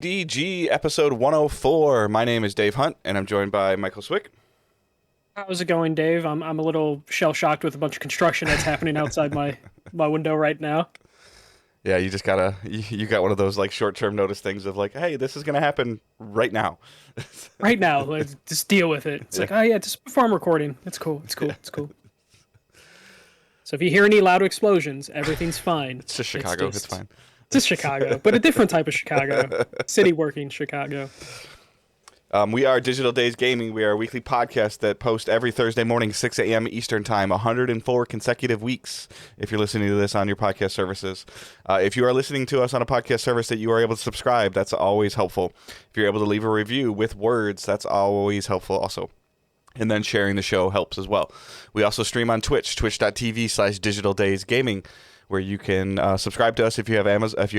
DG episode 104. My name is Dave Hunt, and I'm joined by Michael Swick. How's it going, Dave? I'm a little shell shocked with a bunch of construction that's happening outside my window right now. Yeah, you just gotta you got one of those like short-term notice things of like, hey, this is gonna happen right now. Right now, let's just deal with it. It's like, oh yeah, just before I'm recording. It's cool. It's cool. It's cool. So if you hear any loud explosions, everything's fine. It's just Chicago. It's fine. It's just Chicago, but a different type of Chicago. City working Chicago. We are Digital Days Gaming. We are a weekly podcast that posts every Thursday morning, 6 a.m. Eastern Time, 104 consecutive weeks, if you're listening to this on your podcast services. If you are listening to us on a podcast service that you are able to subscribe, that's always helpful. If you're able to leave a review with words, that's always helpful also. And then sharing the show helps as well. We also stream on Twitch, twitch.tv/Digital Days Gaming, where you can subscribe to us if you have Amazon, if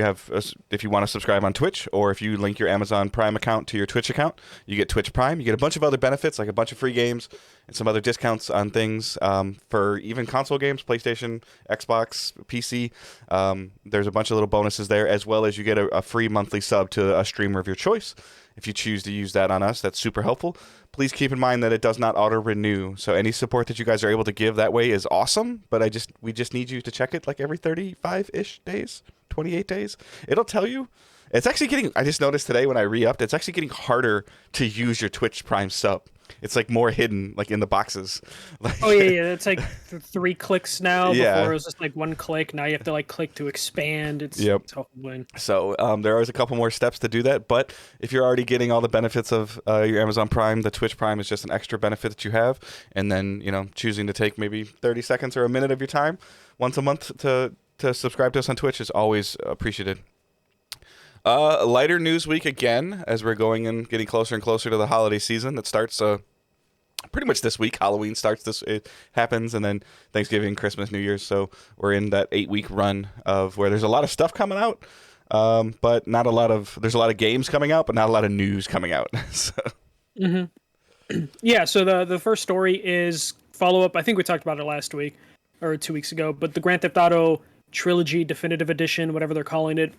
you want to subscribe on Twitch, or if you link your Amazon Prime account to your Twitch account, you get Twitch Prime. You get a bunch of other benefits, like a bunch of free games and some other discounts on things for even console games, PlayStation, Xbox, PC. There's a bunch of little bonuses there, as well as you get a free monthly sub to a streamer of your choice. If you choose to use that on us, that's super helpful. Please keep in mind that it does not auto-renew, so any support that you guys are able to give that way is awesome, but we just need you to check it like every 35-ish days, 28 days. It'll tell you. It's actually getting, I just noticed today when I re-upped, it's actually getting harder to use your Twitch Prime sub. It's like more hidden, like in the boxes. Like, Oh yeah. It's like 3 clicks now. Yeah. Before it was just like 1 click. Now you have to like click to expand. Yep. It's humbling. So there is a couple more steps to do that, but if you're already getting all the benefits of your Amazon Prime, the Twitch Prime is just an extra benefit that you have, and then choosing to take maybe 30 seconds or a minute of your time once a month to subscribe to us on Twitch is always appreciated. Lighter news week again, as we're going and getting closer and closer to the holiday season that starts pretty much this week. Halloween starts it happens, and then Thanksgiving, Christmas, New Year's. So we're in that 8-week run of where there's a lot of stuff coming out, but not a lot of. There's a lot of games coming out, but not a lot of news coming out. So. Mm-hmm. Yeah. So the first story is follow up. I think we talked about it last week or 2 weeks ago, but the Grand Theft Auto Trilogy Definitive Edition, whatever they're calling it,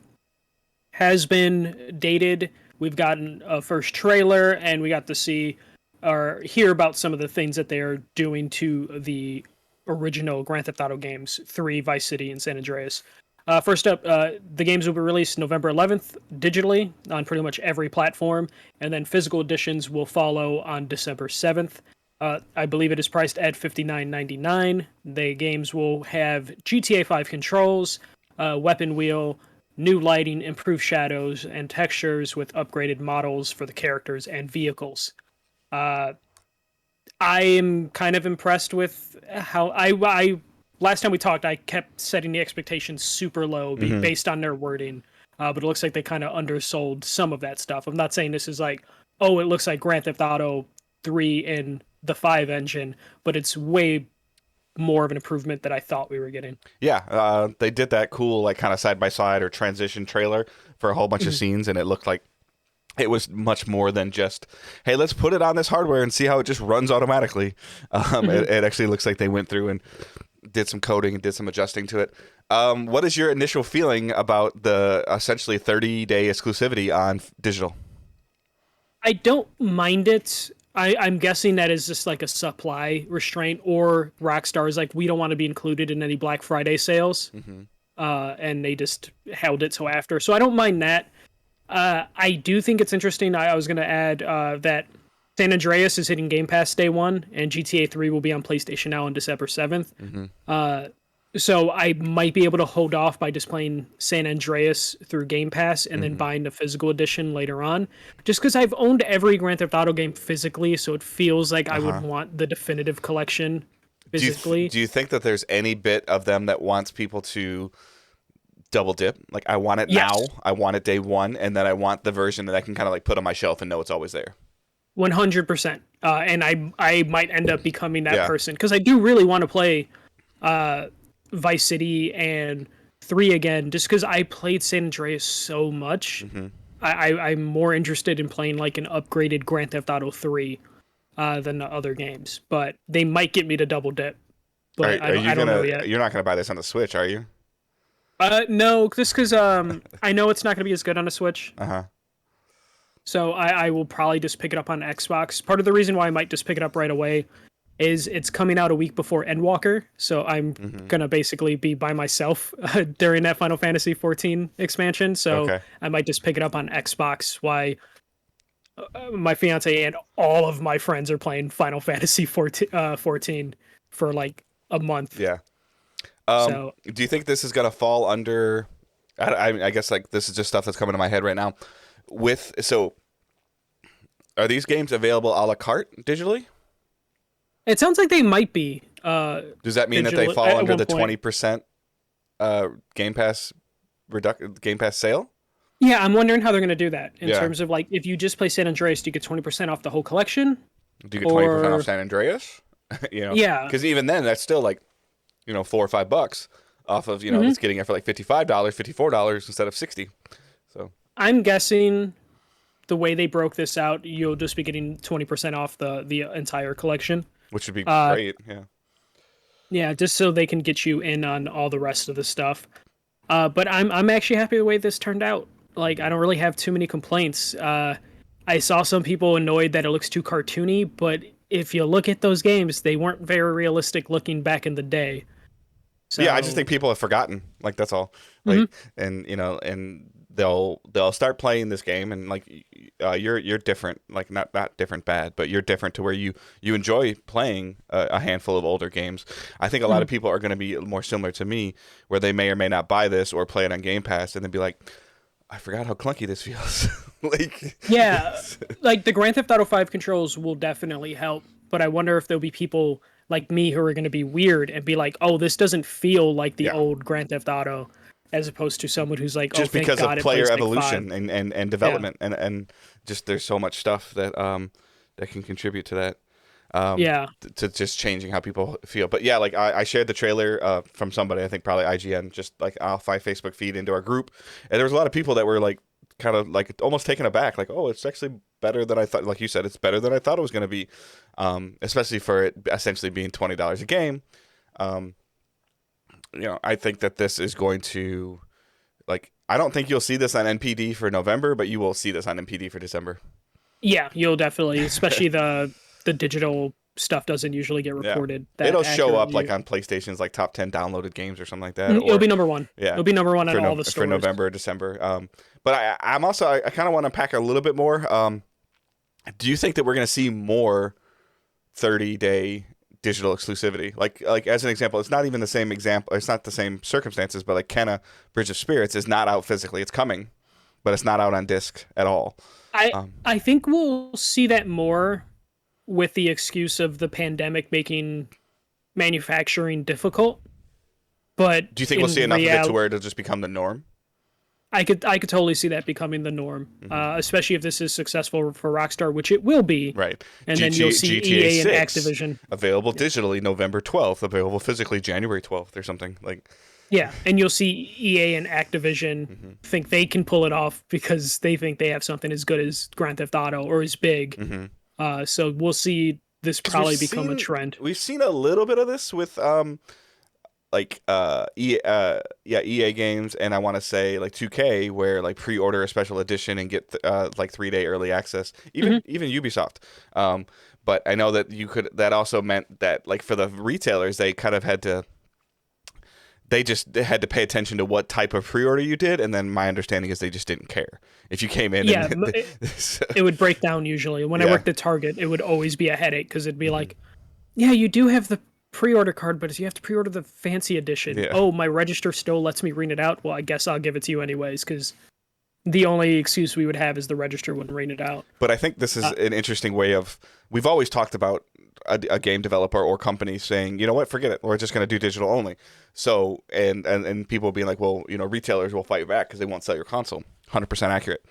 has been dated. We've gotten a first trailer, and we got to see or hear about some of the things that they are doing to the original Grand Theft Auto games, 3, Vice City, and San Andreas. First up, the games will be released November 11th digitally on pretty much every platform, and then physical editions will follow on December 7th. I believe it is priced at $59.99. The games will have GTA 5 controls, weapon wheel, new lighting, improved shadows and textures with upgraded models for the characters and vehicles. I am kind of impressed with how I last time we talked, I kept setting the expectations super low based on their wording, but it looks like they kind of undersold some of that stuff. I'm not saying this is like, oh, it looks like Grand Theft Auto 3 in the 5 engine, but it's way more of an improvement that I thought we were getting. Yeah, they did that cool, like, kind of side-by-side or transition trailer for a whole bunch of scenes, and it looked like it was much more than just, hey, let's put it on this hardware and see how it just runs automatically. It actually looks like they went through and did some coding and did some adjusting to it. What is your initial feeling about the essentially 30-day exclusivity on digital? I don't mind it. I'm guessing that is just like a supply restraint, or Rockstar is like, we don't want to be included in any Black Friday sales. And they just held it till after. So I don't mind that. I do think it's interesting. I was going to add that San Andreas is hitting Game Pass day 1, and GTA 3 will be on PlayStation Now on December 7th. So I might be able to hold off by just playing San Andreas through Game Pass and then buying the physical edition later on. Just because I've owned every Grand Theft Auto game physically, so it feels like I would want the definitive collection physically. Do you think that there's any bit of them that wants people to double dip? Like, I want it now, I want it day 1, and then I want the version that I can kind of like put on my shelf and know it's always there. 100%. And I might end up becoming that person, because I do really want to play Vice City and 3 again, just because I played San Andreas so much. I'm more interested in playing like an upgraded Grand Theft Auto 3 than the other games, but they might get me to double dip. But I don't know yet. You're not going to buy this on the Switch, are you? No, just because I know it's not going to be as good on a Switch. So I will probably just pick it up on Xbox. Part of the reason why I might just pick it up right away is it's coming out a week before Endwalker, so I'm Hmm. gonna basically be by myself during that Final Fantasy 14 expansion. So Okay. I might just pick it up on Xbox. Why my fiance and all of my friends are playing Final Fantasy 14 for like a month. Yeah. So Do you think this is gonna fall under? I guess like this is just stuff that's coming to my head right now. Are these games available a la carte digitally? it sounds like they might be Does that mean that they digital fall at under one the point. 20% Game Pass Game Pass sale? Yeah, I'm wondering how they're going to do that in Yeah. terms of like if you just play San Andreas, do you get 20% off the whole collection? Do you get 20% off Or San Andreas? yeah, Because even then, that's still like, $4 or $5 off of hmm that's getting it for like $55, $54 instead of 60. So I'm guessing the way they broke this out, you'll just be getting 20% off the entire collection. which would be Uh, great. Yeah. yeah, just so they can get you in on all the rest of the stuff. But I'm actually happy the way this turned out. Like I don't really have too many complaints. I saw some people annoyed that it looks too cartoony, but if you look at those games, they weren't very realistic looking back in the day. Yeah, I just So think people have forgotten. Like that's all. mhm. Like and they'll start playing this game and like you're different. Like not different bad, but you're different to where you enjoy playing a handful of older games. I think a lot of people are going to be more similar to me, where they may or may not buy this or play it on Game Pass and then be like, I forgot how clunky this feels. Like Yeah, like the Grand Theft Auto 5 controls will definitely help, but I wonder if there'll be people like me who are going to be weird and be like, "Oh, this doesn't feel like the yeah. old Grand Theft Auto," as opposed to someone who's like, "Oh, Just thank because of God it player plays like 5." evolution and Yeah. development and just there's so much stuff that can contribute to that. Yeah. To just changing how people feel. But yeah, like I shared the trailer from somebody, I think probably IGN, just like off my Facebook feed into our group, and there was a lot of people that were like kind of like almost taken aback, like, oh, it's actually better than I thought. Like you said, it's better than I thought it was going to be, especially for it essentially being $20 a game. Um, I think that this is going to like. I don't think you'll see this on NPD for November, but you will see this on NPD for December. Yeah, you'll definitely, especially the digital stuff doesn't usually get Yeah. reported that It'll show up accurately. like on PlayStation's like top 10 downloaded games or something like that. It'll Or be number one. yeah, It'll be number one on all the for stores. November or December. But I'm also I kind of want to pack a little bit more. Do you think that we're going to see more 30-day digital exclusivity? Like as an example, it's not even the same example. It's not the same circumstances, but like Kenna Bridge of Spirits is not out physically. It's coming, but it's not out on disc at all. I Um, I think we'll see that more with the excuse of the pandemic making manufacturing difficult. But do you think we'll in see enough of it to real, where it'll just become the norm? I could totally see that becoming the norm, Hmm. Especially if this is successful for Rockstar, which it will be. Right. And then you'll see GTA EA and 6 Activision. available digitally November 12th, available physically January 12th or something. Like Yeah, and you'll see EA and Activision hmm think they can pull it off because they think they have something as good as Grand Theft Auto or as big. hmm So we'll see this Cuz probably become a trend. we've seen a little bit of this with EA games, and I want to say like 2K, where like pre-order a special edition and get like 3-day early access. Hmm. Even Ubisoft. But I know that that also meant that like for the retailers, they just had to pay attention to what type of pre-order you did, and then my understanding is they just didn't care if you came in. Yeah, And so, it would break down usually. When I yeah. worked at Target, it would always be a headache because it'd be Hmm. like, yeah, you do have the pre-order card, but you have to pre-order the fancy edition. Yeah. Oh, my register still lets me read it out. Well, I guess I'll give it to you anyways because the only excuse we would have is the register wouldn't read it out. But I think this is an interesting way of. We've always talked about a game developer or company saying, you know what, forget it. We're just going to do digital only. So and people being like, well, retailers will fight back because they won't sell your console. 100% accurate.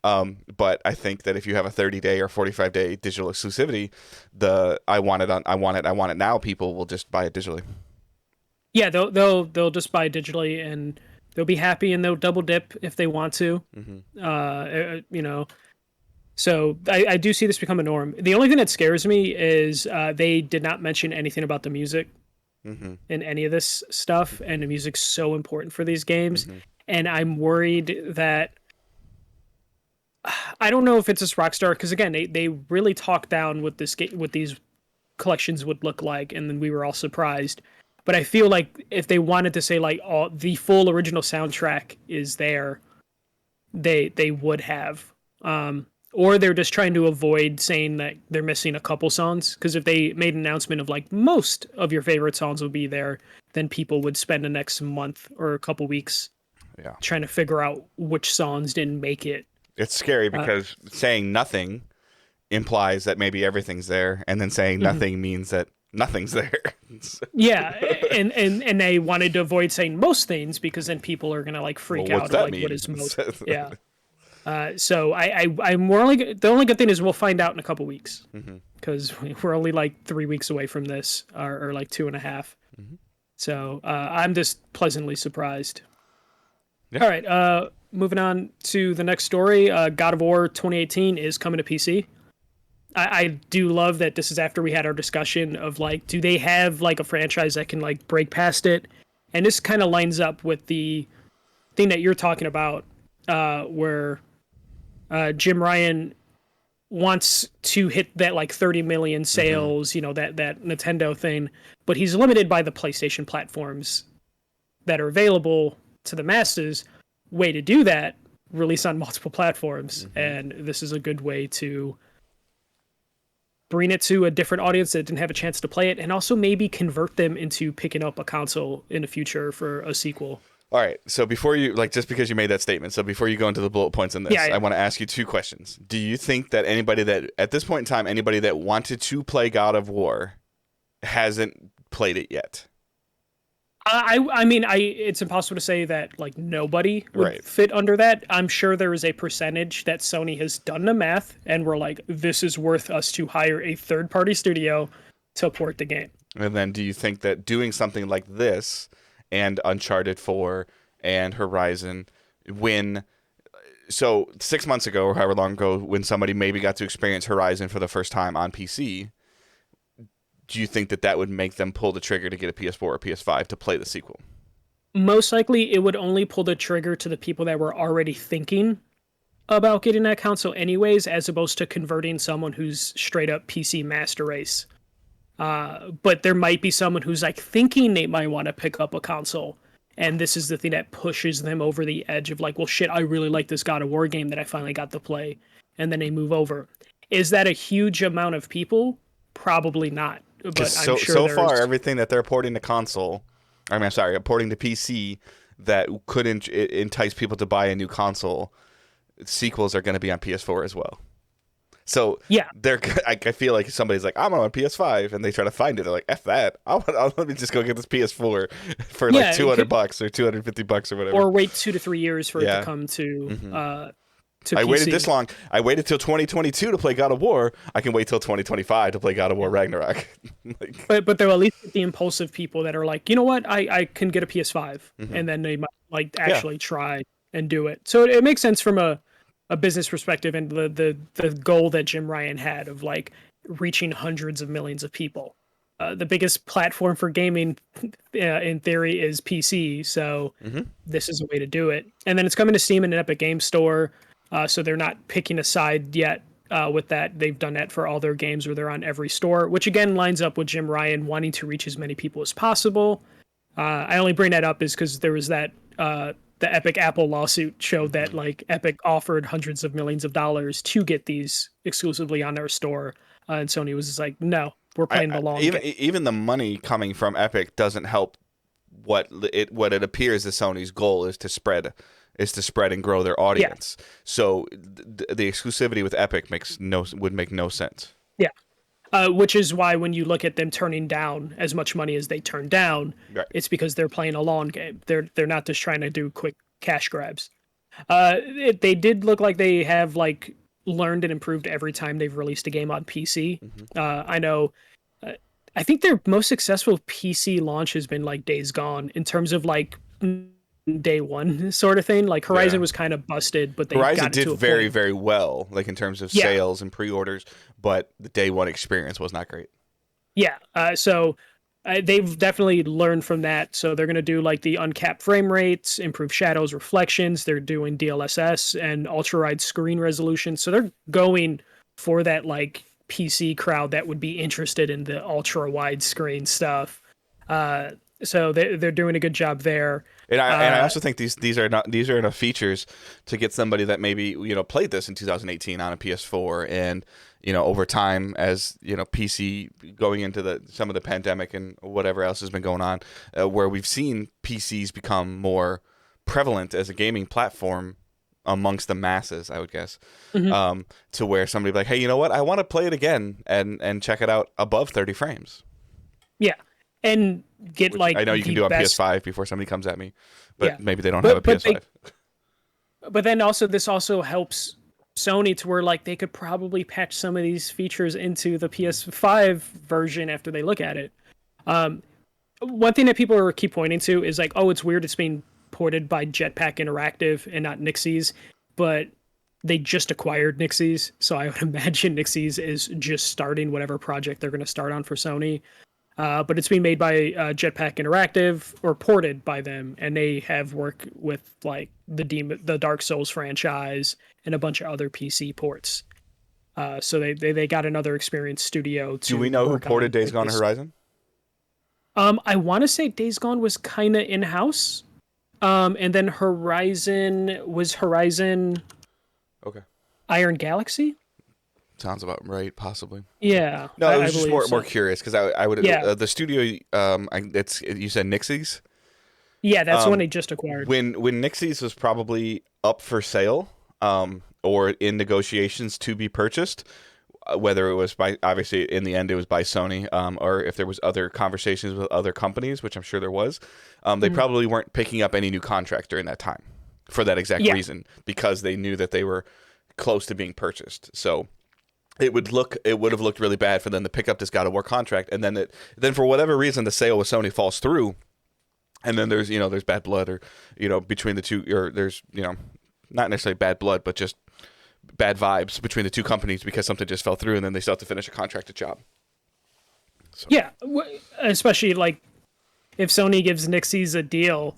But I think that if you have a 30-day or 45-day digital exclusivity, I want it now. People will just buy it digitally. Yeah, they'll just buy digitally and they'll be happy and they'll double dip if they want to. Mm-hmm. You know, so I do see this become a norm. The only thing that scares me is they did not mention anything about the music Mm-hmm. in any of this stuff, and the music's so important for these games. Mm-hmm. And I'm worried that I don't know if it's just Rockstar because again, they really talked down what what these collections would look like, and then we were all surprised. But I feel like if they wanted to say like all the full original soundtrack is there, they would have. Or they're just trying to avoid saying that they're missing a couple songs. Because if they made an announcement of like most of your favorite songs will be there, then people would spend the next month or a couple weeks trying to figure out which songs didn't make it. It's scary because saying nothing implies that maybe everything's there, and then saying nothing means that nothing's there. Yeah, and they wanted to avoid saying most things because then people are gonna like freak out. Like, what is most? Yeah. So the only good thing is we'll find out in a couple weeks because we're only like 3 weeks away from this, or like 2.5. So I'm just pleasantly surprised. Yeah. All right, moving on to the next story. God of War 2018 is coming to PC. I do love that this is after we had our discussion of like, do they have like a franchise that can like break past it? And this kind of lines up with the thing that you're talking about, where Jim Ryan wants to hit that like 30 million sales, you know, that Nintendo thing, but he's limited by the PlayStation platforms that are available to the masses. Way to do that, release on multiple platforms, and this is a good way to bring it to a different audience that didn't have a chance to play it, and also maybe convert them into picking up a console in the future for a sequel. All right, so before you, like, just because you made that statement, so before you go into the bullet points in this, I want to ask you 2 questions. Do you think that anybody that, at this point in time, anybody that wanted to play God of War hasn't played it yet? I mean, it's impossible to say that like nobody would fit under that. I'm sure there is a percentage that Sony has done the math and we're like, this is worth us to hire a third-party studio to port the game. And then do you think that doing something like this and Uncharted 4 and Horizon, so 6 months ago or however long ago, when somebody maybe got to experience Horizon for the first time on PC, do you think that would make them pull the trigger to get a PS4 or PS5 to play the sequel? Most likely, it would only pull the trigger to the people that were already thinking about getting that console anyways, as opposed to converting someone who's straight up PC master race. But there might be someone who's like thinking they might want to pick up a console, and this is the thing that pushes them over the edge of like, well, shit, I really like this God of War game that I finally got to play, and then they move over. Is that a huge amount of people? Probably not. But I'm sure so far, everything that they're porting to console, porting to PC that could entice people to buy a new console, sequels are going to be on PS4 as well. So yeah, I feel like somebody's like, I'm on PS5, and they try to find it. They're like, F that. Let me just go get this PS4 for like $200 or $250 or whatever. Or wait 2 to 3 years for it to come to I PC. waited this long. I waited till 2022 to play God of War. I can wait till 2025 to play God of War Ragnarok. But there will at least the impulsive people that are like, you know what, I can get a PS5, and then they might like actually try and do it. So it makes sense from a business perspective, and the goal that Jim Ryan had of like reaching hundreds of millions of people. The biggest platform for gaming, in theory, is PC. So this is a way to do it. And then it's coming to Steam and an Epic Games Store. So they're not picking a side yet with that. They've done that for all their games where they're on every store, which again lines up with Jim Ryan wanting to reach as many people as possible. I only bring that up is because there was that the Epic Apple lawsuit showed that like Epic offered hundreds of millions of dollars to get these exclusively on their store, and Sony was just like, no, we're playing the long game. Even the money coming from Epic doesn't help what it appears as Sony's goal is to spread and grow their audience. Yeah. So the exclusivity with Epic would make no sense. Yeah. Which is why when you look at them turning down as much money as they turn down, it's because they're playing a long game. They're not just trying to do quick cash grabs. They did look like they have like learned and improved every time they've released a game on PC. I know. I think their most successful PC launch has been like Days Gone in terms of like day one sort of thing. Like Horizon was kind of busted, but Horizon did very, very well, like in terms of sales and pre-orders, but the day one experience was not great. Yeah. So they've definitely learned from that. So they're going to do like the uncapped frame rates, improve shadows, reflections. They're doing DLSS and ultra wide screen resolution. So they're going for that like PC crowd that would be interested in the ultra wide screen stuff. Uh, so they're doing a good job there. And I also think these are enough features to get somebody that maybe played this in 2018 on a PS4, and over time, as PC going into some of the pandemic and whatever else has been going on, where we've seen PCs become more prevalent as a gaming platform amongst the masses, I would guess, to where somebody be like, hey, you know what, I want to play it again and check it out above 30 frames. Yeah, and get Which like I know you can do on best... PS5 before somebody comes at me, but yeah. maybe they don't have a PS5. But then also this also helps Sony to where like they could probably patch some of these features into the PS5 version after they look at it. One thing that people keep pointing to is like, oh, it's weird it's being ported by Jetpack Interactive and not NetEase, but they just acquired NetEase, so I would imagine NetEase is just starting whatever project they're going to start on for Sony. But it's being made by Jetpack Interactive, or ported by them, and they have worked with like the Dark Souls franchise and a bunch of other PC ports. So they got another experienced studio to. Do we know who ported on, Days Gone Horizon? I want to say Days Gone was kind of in house, and then Horizon. Okay. Iron Galaxy. Sounds about right, possibly. Yeah. No, I was just more curious because I would. Yeah. The studio. You said NetEase. Yeah, that's the one they just acquired. When NetEase was probably up for sale, or in negotiations to be purchased, whether it was obviously in the end it was by Sony, or if there was other conversations with other companies, which I'm sure there was, they probably weren't picking up any new contracts during that time for that exact reason, because they knew that they were close to being purchased. So it would have looked really bad for them to pick up this God of War contract, and then for whatever reason the sale with Sony falls through, and then there's bad blood, or between the two, or there's not necessarily bad blood, but just bad vibes between the two companies because something just fell through, and then they still have to finish a contracted job. So. Yeah, especially like if Sony gives NetEase a deal,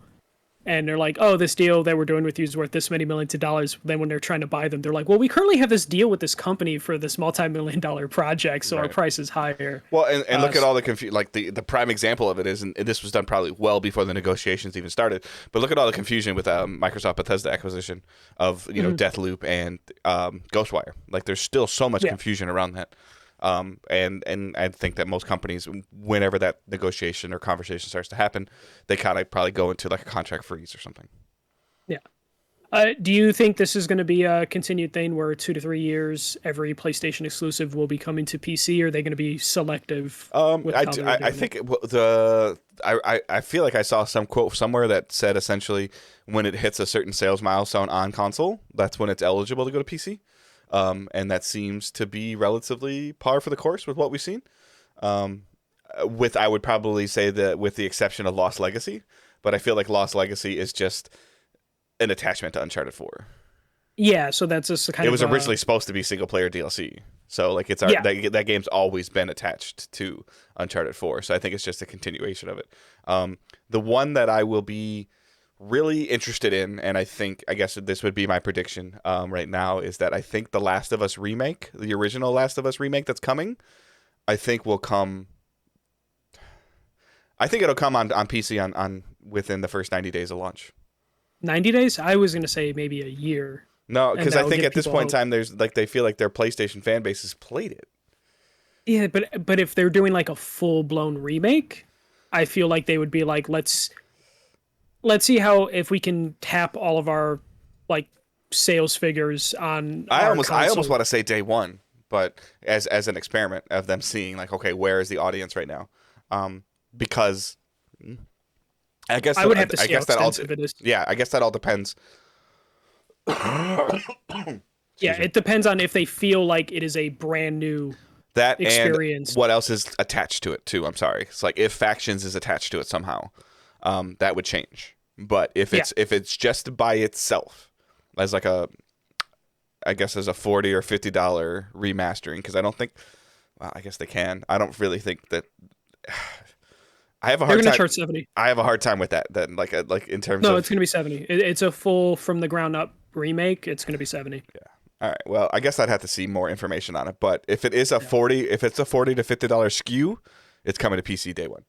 and they're like, oh, this deal that we're doing with you is worth this many millions of dollars. Then when they're trying to buy them, they're like, well, we currently have this deal with this company for this multi-million-dollar project, so our price is higher. Well, and look at all the confusion. Like the prime example of it is, and this was done probably well before the negotiations even started, but look at all the confusion with Microsoft Bethesda acquisition of Deathloop and Ghostwire. Like there's still so much confusion around that. And I think that most companies, whenever that negotiation or conversation starts to happen, they kind of probably go into like a contract freeze or something. Yeah. Do you think this is going to be a continued thing where 2 to 3 years every PlayStation exclusive will be coming to PC, or are they going to be selective? I think I feel like I saw some quote somewhere that said essentially when it hits a certain sales milestone on console, that's when it's eligible to go to PC. And that seems to be relatively par for the course with what we've seen. I would probably say that with the exception of Lost Legacy, but I feel like Lost Legacy is just an attachment to Uncharted 4. Yeah, so that's just kind of... It was originally supposed to be single-player DLC. So like that game's always been attached to Uncharted 4. So I think it's just a continuation of it. The one that I will be really interested in, and I guess this would be my prediction right now, is that I think the Last of Us remake, the original Last of Us remake that's coming, I think will come. I think it'll come on PC on within the first 90 days of launch. 90 days? I was going to say maybe a year. No, because I think at this point in time, there's like they feel like their PlayStation fan base has played it. Yeah, but if they're doing like a full blown remake, I feel like they would be like, let's see if we can tap all of our like sales figures on. I almost want to say day one, but as an experiment of them seeing like, okay, where is the audience right now? Because I guess I would have to see how extensive it is. Yeah, I guess that all depends. Yeah, it depends on if they feel like it is a brand new experience. And what else is attached to it too. I'm sorry. It's like if Factions is attached to it somehow, that would change. But if it's just by itself, as like I guess as a $40 or $50 remastering, because I don't think, well, I guess they can. I don't really think that. I have a They're hard gonna time. charge 70. I have a hard time with that. Then, like in terms No, it's of gonna be 70. It's a full from the ground up remake. It's gonna be 70. yeah. All right. Well, I guess I'd have to see more information on it. But if it is a Yeah. 40, if it's a $40 to $50 SKU, it's coming to PC day one.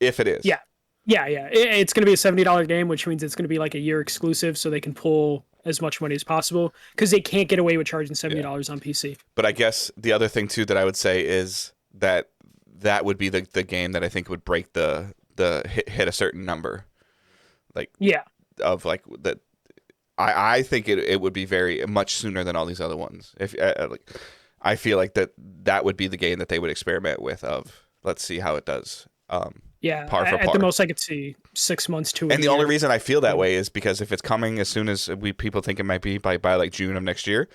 If it is. Yeah. Yeah, yeah. It's going to be a $70 game, which means it's going to be like a year exclusive, so they can pull as much money as possible because they can't get away with charging $70 on PC. But I guess the other thing too that I would say is that that would be the game that I think would break the hit a certain number, like Yeah, of like that. I think it would be very much sooner than all these other ones. If like, I feel like that would be the game that they would experiment with. Of let's see how it does. yeah. Par for At par. the most, I could see 6 months to. And the only reason I feel that way is because if it's coming as soon as people think it might be by like June of next year,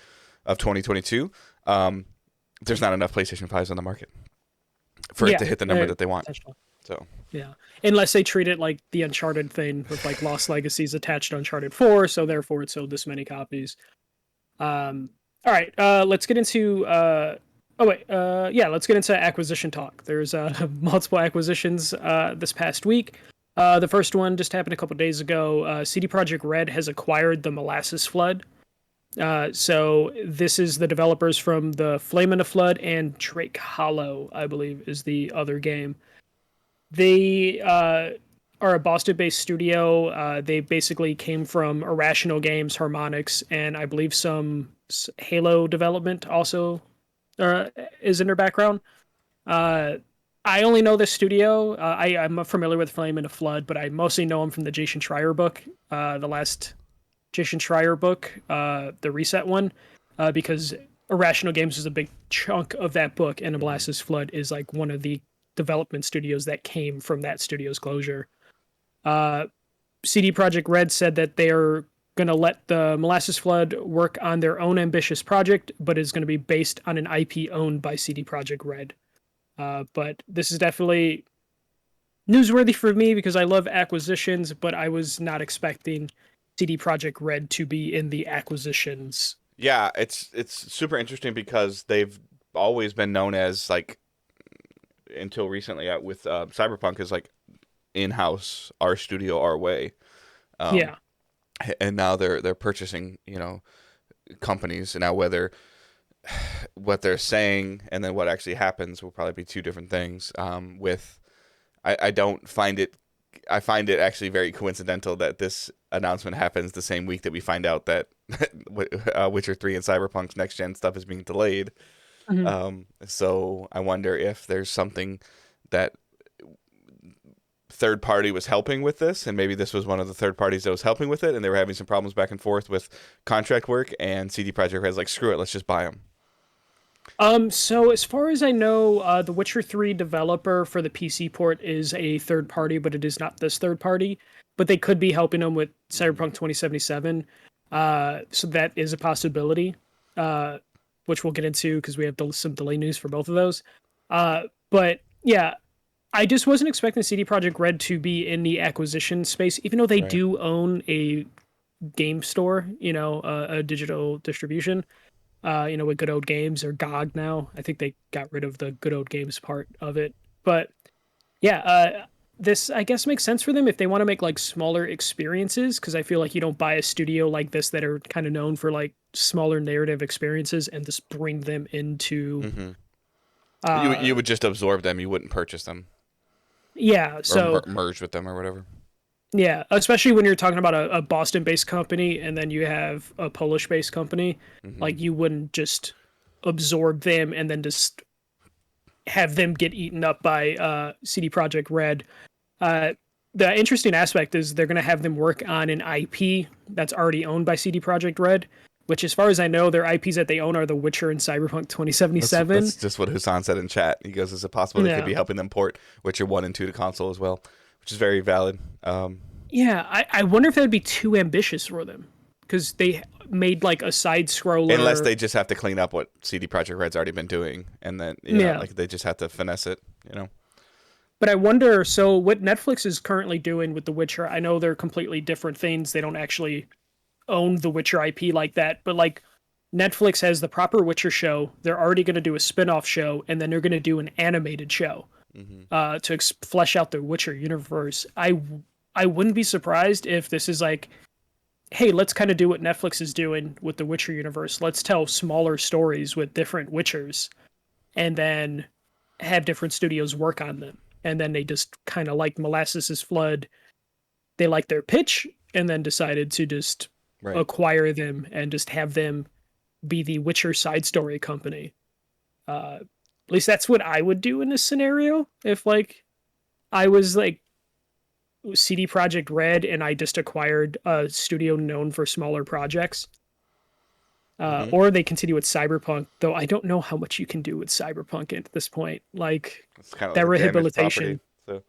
of 2022, there's not enough PlayStation 5s on the market for it to hit the number that they want. So yeah, unless they treat it like the Uncharted thing with like Lost Legacies attached to Uncharted 4, so therefore it sold this many copies. All right, let's get into. Let's get into acquisition talk. There's multiple acquisitions this past week. The first one just happened a couple days ago. CD Projekt Red has acquired the Molasses Flood. So this is the developers from the Flame in the Flood and Drake Hollow, I believe, is the other game. They are a Boston-based studio. They basically came from Irrational Games, Harmonix, and I believe some Halo development also is in their background. I only know this studio. I'm familiar with Flame in a Flood, but I mostly know them from the Jason Schreier book, the last Jason Schreier book, the Reset one, because Irrational Games is a big chunk of that book, and Molasses Flood is like one of the development studios that came from that studio's closure. CD Projekt Red said that they're going to let the Molasses Flood work on their own ambitious project, but is going to be based on an IP owned by CD Projekt Red. But this is definitely newsworthy for me because I love acquisitions, but I was not expecting CD Projekt Red to be in the acquisitions. Yeah, it's super interesting because they've always been known as like until recently with Cyberpunk is like in-house, our studio, our way. Yeah. And now they're purchasing, companies. And now whether what they're saying and then what actually happens will probably be two different things. I don't find it. I find it actually very coincidental that this announcement happens the same week that we find out that Witcher 3 and Cyberpunk's next gen stuff is being delayed. Mm-hmm. So I wonder if there's something that third party was helping with this, and maybe this was one of the third parties that was helping with it, and they were having some problems back and forth with contract work, and CD Projekt Red's like, screw it, let's just buy them. So as far as I know, the Witcher 3 developer for the PC port is a third party, but it is not this third party. But they could be helping them with Cyberpunk 2077. So that is a possibility, which we'll get into because we have some delay news for both of those. But yeah, I just wasn't expecting CD Projekt Red to be in the acquisition space, even though they do own a game store, a digital distribution. With Good Old Games or GOG now. I think they got rid of the Good Old Games part of it. But yeah, this I guess makes sense for them if they want to make like smaller experiences, because I feel like you don't buy a studio like this that are kind of known for like smaller narrative experiences and just bring them into. You would just absorb them. You wouldn't purchase them. Yeah, so merge with them or whatever. Yeah, especially when you're talking about a Boston-based company and then you have a Polish-based company, like you wouldn't just absorb them and then just have them get eaten up by CD Projekt Red. The interesting aspect is they're going to have them work on an IP that's already owned by CD Projekt Red, which, as far as I know, their IPs that they own are The Witcher and Cyberpunk 2077. That's just what Hassan said in chat. He goes, "Is it possible they could be helping them port Witcher 1 and 2 to console as well?" Which is very valid. Yeah, I wonder if that would be too ambitious for them, because they made like a side scroller. Unless they just have to clean up what CD Projekt Red's already been doing, and then like they just have to finesse it, But I wonder, so what Netflix is currently doing with The Witcher, I know they're completely different things. They don't actually own the Witcher IP like that, but like Netflix has the proper Witcher show. They're already going to do a spin-off show, and then they're going to do an animated show. to flesh out the Witcher universe. I wouldn't be surprised if this is like, hey, let's kind of do what Netflix is doing with the Witcher universe. Let's tell smaller stories with different Witchers, and then have different studios work on them. And then they just kind of like Molasses' Flood. They liked their pitch and then decided to just acquire them and just have them be the Witcher side story company. At least that's what I would do in this scenario. If like I was like CD Projekt Red and I just acquired a studio known for smaller projects. Or they continue with Cyberpunk, though I don't know how much you can do with Cyberpunk at this point. Like It's kind of that like rehabilitation. Property,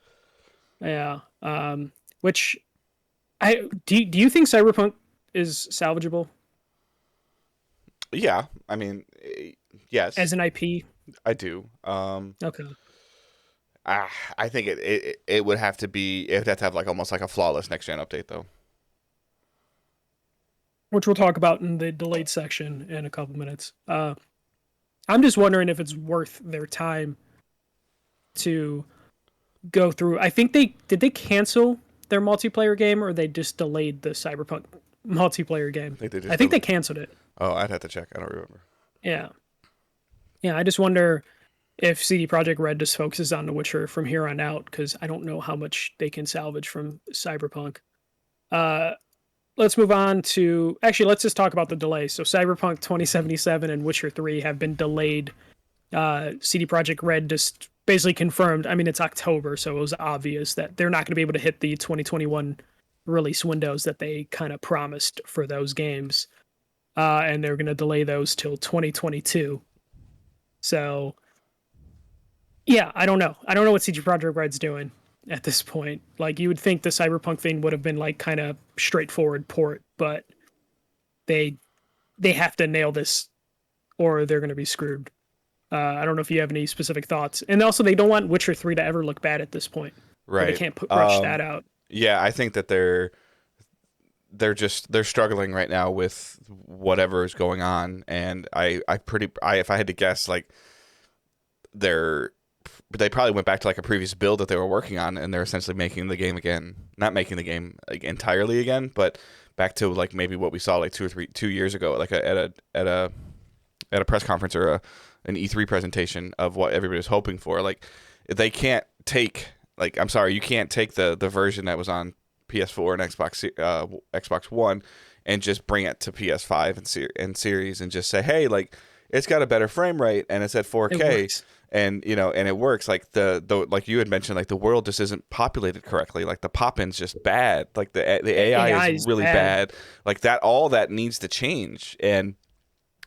so. Yeah. Which do you think Cyberpunk is salvageable? Yeah, I mean, yes, As an IP? I do. Okay. I think it would have to be, it would have to have like almost like a flawless next gen update though. Which we'll talk about in the delayed section in a couple minutes. I'm just wondering if it's worth their time to go through. I think did they cancel their multiplayer game, or they just delayed the Cyberpunk multiplayer game? I think they canceled it. Oh, I'd have to check. I don't remember. Yeah. I just wonder if CD Projekt Red just focuses on The Witcher from here on out, because I don't know how much they can salvage from Cyberpunk. Let's move on to... Actually, let's just talk about the delay. So Cyberpunk 2077 and Witcher 3 have been delayed. CD Projekt Red just basically confirmed. I mean, it's October, so it was obvious that they're not going to be able to hit the 2021 release windows that they kind of promised for those games. And they're going to delay those till 2022. So, yeah, I don't know. I don't know what CD Projekt Red's doing at this point. Like, you would think the Cyberpunk thing would have been like kind of straightforward port, but they have to nail this or they're going to be screwed. I don't know if you have any specific thoughts. And also, they don't want Witcher 3 to ever look bad at this point. Right. They can't rush that out. Yeah, I think that they're struggling right now with whatever is going on, and if I had to guess, like they probably went back to like a previous build that they were working on, and they're essentially making the game again. Not making the game like entirely again, but back to like maybe what we saw like 2 years ago, like at a press conference or an E3 presentation of what everybody was hoping for. Like they can't take, like, I'm sorry, you can't take the version that was on PS4 and Xbox One and just bring it to PS5 and series and just say, hey, like it's got a better frame rate and it's at 4K and it works. Like the like you had mentioned, like the world just isn't populated correctly. Like the pop-in's just bad. Like the AI is really bad. Like all that needs to change. And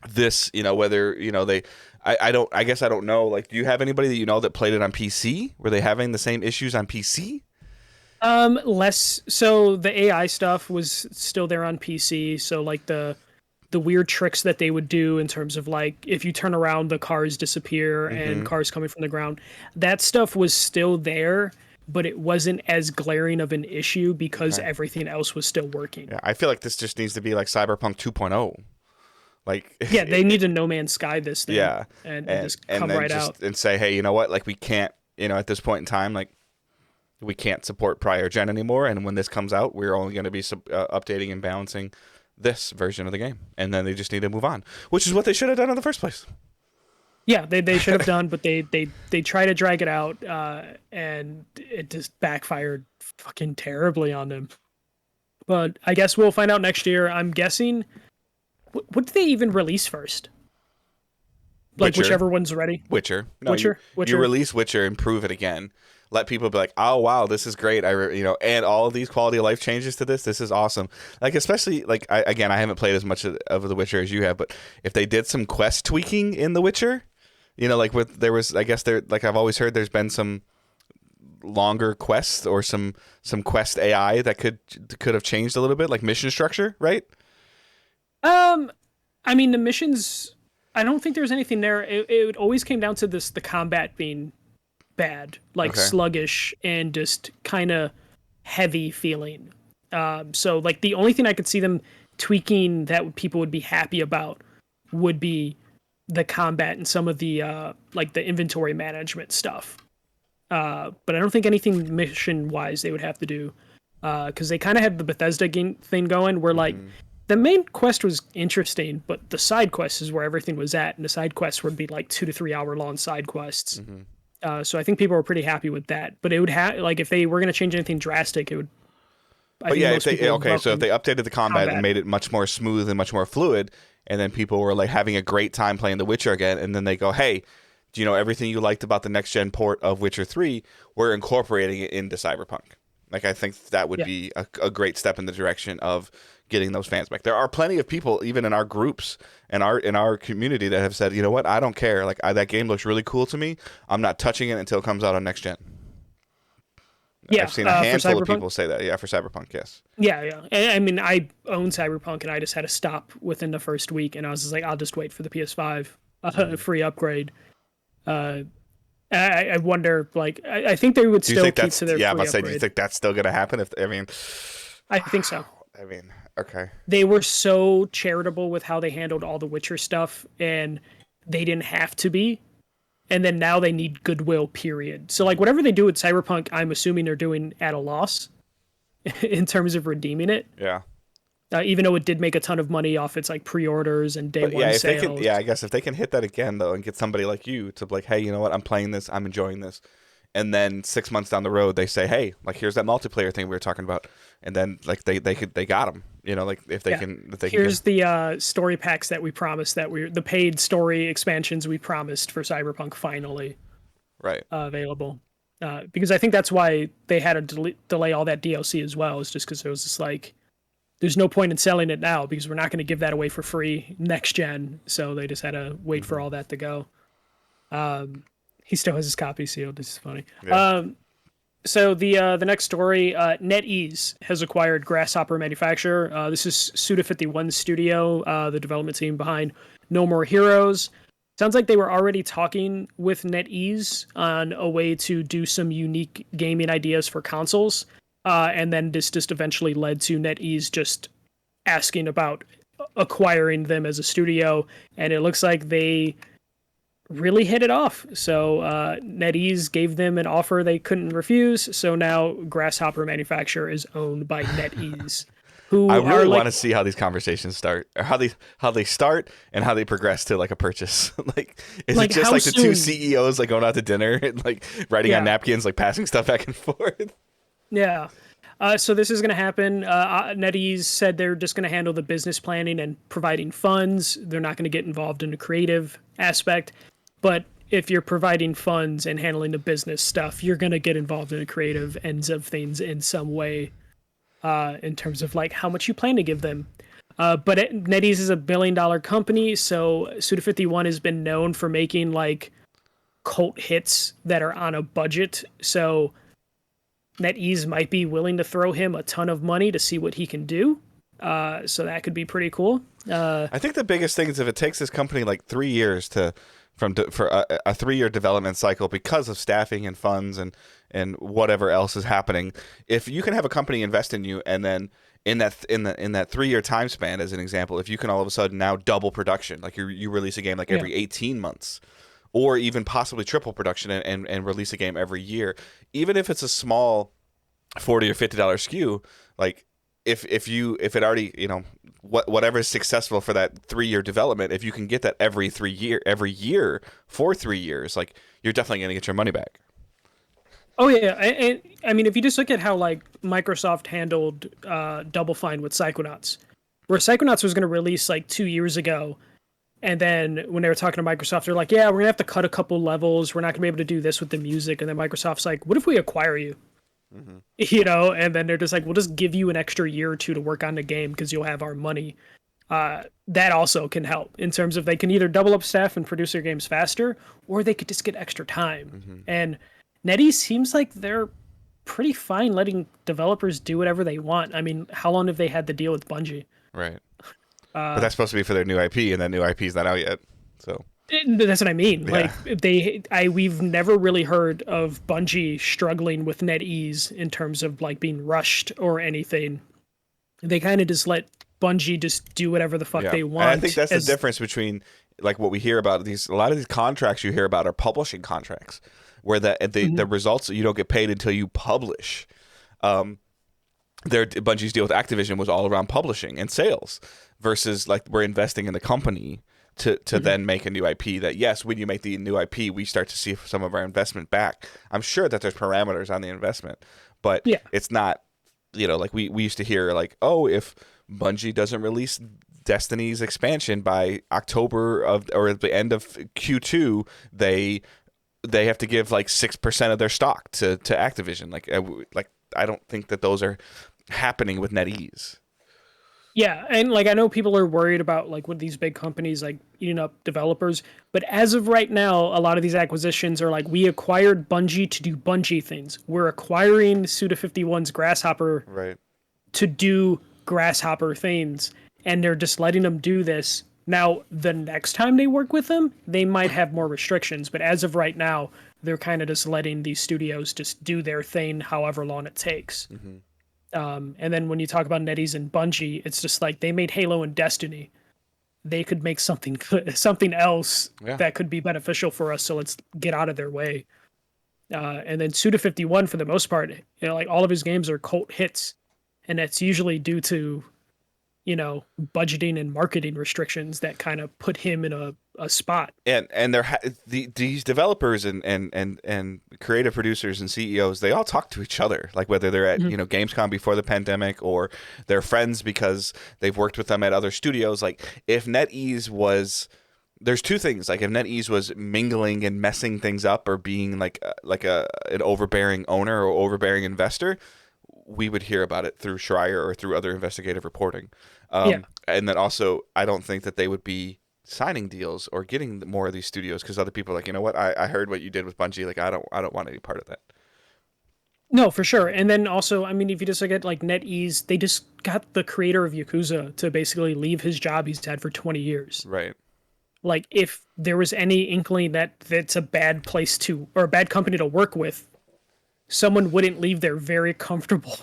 this, whether I guess I don't know. Like, do you have anybody that you know that played it on PC? Were they having the same issues on PC? Less so. The AI stuff was still there on PC. So like the weird tricks that they would do in terms of like if you turn around, the cars disappear and cars coming from the ground. That stuff was still there, but it wasn't as glaring of an issue because everything else was still working. Yeah, I feel like this just needs to be like Cyberpunk 2.0. Like yeah, they need to No Man's Sky this thing. Yeah, and just come right out and say, hey, you know what? Like we can't, at this point in time, like we can't support prior gen anymore. And when this comes out, we're only going to be updating and balancing this version of the game. And then they just need to move on, which is what they should have done in the first place. Yeah, they should have done, but they try to drag it out, and it just backfired fucking terribly on them. But I guess we'll find out next year. I'm guessing. What did they even release first? Like Witcher. Whichever one's ready. Witcher. No, Witcher. You release Witcher and prove it again. Let people be like, oh wow, this is great. And all of these quality of life changes to this. This is awesome. Like especially like I haven't played as much of The Witcher as you have, but if they did some quest tweaking in The Witcher, like I've always heard there's been some longer quests or some quest AI that could have changed a little bit, like mission structure, right? I mean the missions. I don't think there was anything there. It always came down to the combat being bad, like sluggish and just kind of heavy feeling. So like the only thing I could see them tweaking that people would be happy about would be the combat and some of the like the inventory management stuff. but I don't think anything mission wise they would have to do, because they kind of had the Bethesda game thing going, where like the main quest was interesting, but the side quests is where everything was at, and the side quests would be like 2 to 3 hour long side quests. So I think people were pretty happy with that. But it would have like if they were going to change anything drastic, it would. But yeah, so if they updated the combat and made it much more smooth and much more fluid, and then people were like having a great time playing The Witcher again, and then they go, hey, do you know everything you liked about the next gen port of Witcher 3? We're incorporating it into Cyberpunk. Like, I think that would be a great step in the direction of getting those fans back. There are plenty of people, even in our groups and in our community, that have said, you know what, I don't care. Like, that game looks really cool to me. I'm not touching it until it comes out on next gen. Yeah, I've seen a handful of people say that. Yeah, for Cyberpunk, yes. Yeah. I mean, I own Cyberpunk, and I just had to stop within the first week, and I was just like, I'll just wait for the PS5 free upgrade. I wonder, like, I think they would still keep to their free upgrade. Do you think that's still going to happen? I think so. I mean, okay. They were so charitable with how they handled all the Witcher stuff, and they didn't have to be. And then now they need goodwill, period. So, like, whatever they do with Cyberpunk, I'm assuming they're doing at a loss in terms of redeeming it. Yeah. Even though it did make a ton of money off its, like, pre-orders and day one sales. I guess if they can hit that again, though, and get somebody like you to, like, hey, you know what, I'm playing this, I'm enjoying this. And then 6 months down the road, they say, hey, like, here's that multiplayer thing we were talking about. And then, like, they got them. You know, like, if they can. Here's the story packs that we promised, the paid story expansions we promised for Cyberpunk finally available. Because I think that's why they had to delay all that DLC as well, is just because it was just like, there's no point in selling it now because we're not going to give that away for free next gen. So they just had to wait for all that to go. He still has his copy sealed. This is funny. Yeah. So the next story, NetEase has acquired Grasshopper Manufacturer. This is Suda 51 Studio, the development team behind No More Heroes. Sounds like they were already talking with NetEase on a way to do some unique gaming ideas for consoles. And then this just eventually led to NetEase just asking about acquiring them as a studio. And it looks like they really hit it off. So NetEase gave them an offer they couldn't refuse. So now Grasshopper Manufacturer is owned by NetEase. I really want to see how these conversations start, or how they start and how they progress to like a purchase. Like, is it just like the two CEOs like going out to dinner and like writing on napkins, like passing stuff back and forth? Yeah. So this is going to happen. NetEase said they're just going to handle the business planning and providing funds. They're not going to get involved in the creative aspect. But if you're providing funds and handling the business stuff, you're going to get involved in the creative ends of things in some way, in terms of like how much you plan to give them. But NetEase is $1 billion company, so Suda51 has been known for making like cult hits that are on a budget. So NetEase might be willing to throw him a ton of money to see what he can do. So that could be pretty cool. I think the biggest thing is if it takes this company like 3 years for a 3-year development cycle because of staffing and funds and whatever else is happening. If you can have a company invest in you, and then in that 3-year time span, as an example, if you can all of a sudden now double production, like you release a game like every 18 months, or even possibly triple production and release a game every year, even if it's a small $40 or $50 SKU, like if it already, you know, whatever is successful for that 3-year development, if you can get that every year for 3 years, like you're definitely going to get your money back. Oh yeah, I mean, if you just look at how like Microsoft handled Double Fine with Psychonauts, where Psychonauts was going to release like 2 years ago, and then when they were talking to Microsoft, they're like, yeah, we're going to have to cut a couple levels. We're not going to be able to do this with the music. And then Microsoft's like, what if we acquire you? Mm-hmm. You know, and then they're just like, we'll just give you an extra year or two to work on the game because you'll have our money. That also can help in terms of they can either double up staff and produce their games faster, or they could just get extra time. Mm-hmm. And NetEase seems like they're pretty fine letting developers do whatever they want. I mean, how long have they had the deal with Bungie? Right. But that's supposed to be for their new IP, and that new IP is not out yet. So that's what I mean. Yeah. Like we've never really heard of Bungie struggling with NetEase in terms of like being rushed or anything. They kind of just let Bungie just do whatever the fuck they want. And I think that's the difference between like what we hear about a lot of these contracts you hear about are publishing contracts, where the results you don't get paid until you publish. Bungie's deal with Activision was all around publishing and sales, versus like we're investing in the company to then make a new IP. That yes, when you make the new IP, we start to see some of our investment back. I'm sure that there's parameters on the investment, but it's not, like we used to hear like, oh, if Bungie doesn't release Destiny's expansion by October or at the end of Q2, they have to give like 6% of their stock to Activision. Like I don't think that those are happening with NetEase. Yeah, and like I know people are worried about like with these big companies like eating up developers, but as of right now, a lot of these acquisitions are like we acquired Bungie to do Bungie things. We're acquiring Suda51's Grasshopper to do Grasshopper things, and they're just letting them do this. Now, the next time they work with them, they might have more restrictions, but as of right now, they're kind of just letting these studios just do their thing however long it takes. And then when you talk about NetEase and Bungie, it's just like they made Halo and Destiny. They could make something else that could be beneficial for us, so let's get out of their way. And then Suda51, for the most part, like all of his games are cult hits, and that's usually due to budgeting and marketing restrictions that kind of put him in a spot. And these developers and creative producers and CEOs, they all talk to each other, like whether they're at Gamescom before the pandemic or they're friends because they've worked with them at other studios. Like if NetEase was, there's two things. Like if NetEase was mingling and messing things up or being like an overbearing owner or overbearing investor, we would hear about it through Schreier or through other investigative reporting. And then also, I don't think that they would be signing deals or getting more of these studios because other people are like, you know what, I heard what you did with Bungie. Like, I don't want any part of that. No, for sure. And then also, I mean, if you just look at like NetEase, they just got the creator of Yakuza to basically leave his job he's had for 20 years. Right. Like, if there was any inkling that that's a bad place to, or a bad company to work with, someone wouldn't leave their very comfortable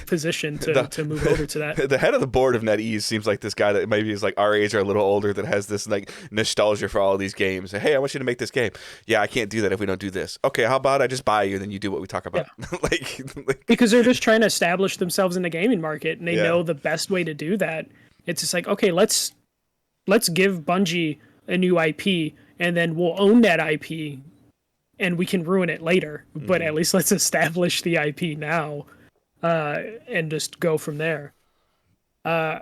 position to move over to that. The head of the board of NetEase seems like this guy that maybe is like our age or a little older that has this like nostalgia for all of these games. Hey, I want you to make this game. Yeah, I can't do that if we don't do this. Okay, how about I just buy you and then you do what we talk about? Yeah. Because they're just trying to establish themselves in the gaming market, and they know the best way to do that. It's just like, okay, let's give Bungie a new IP, and then we'll own that IP. And we can ruin it later, but at least let's establish the IP now, and just go from there. All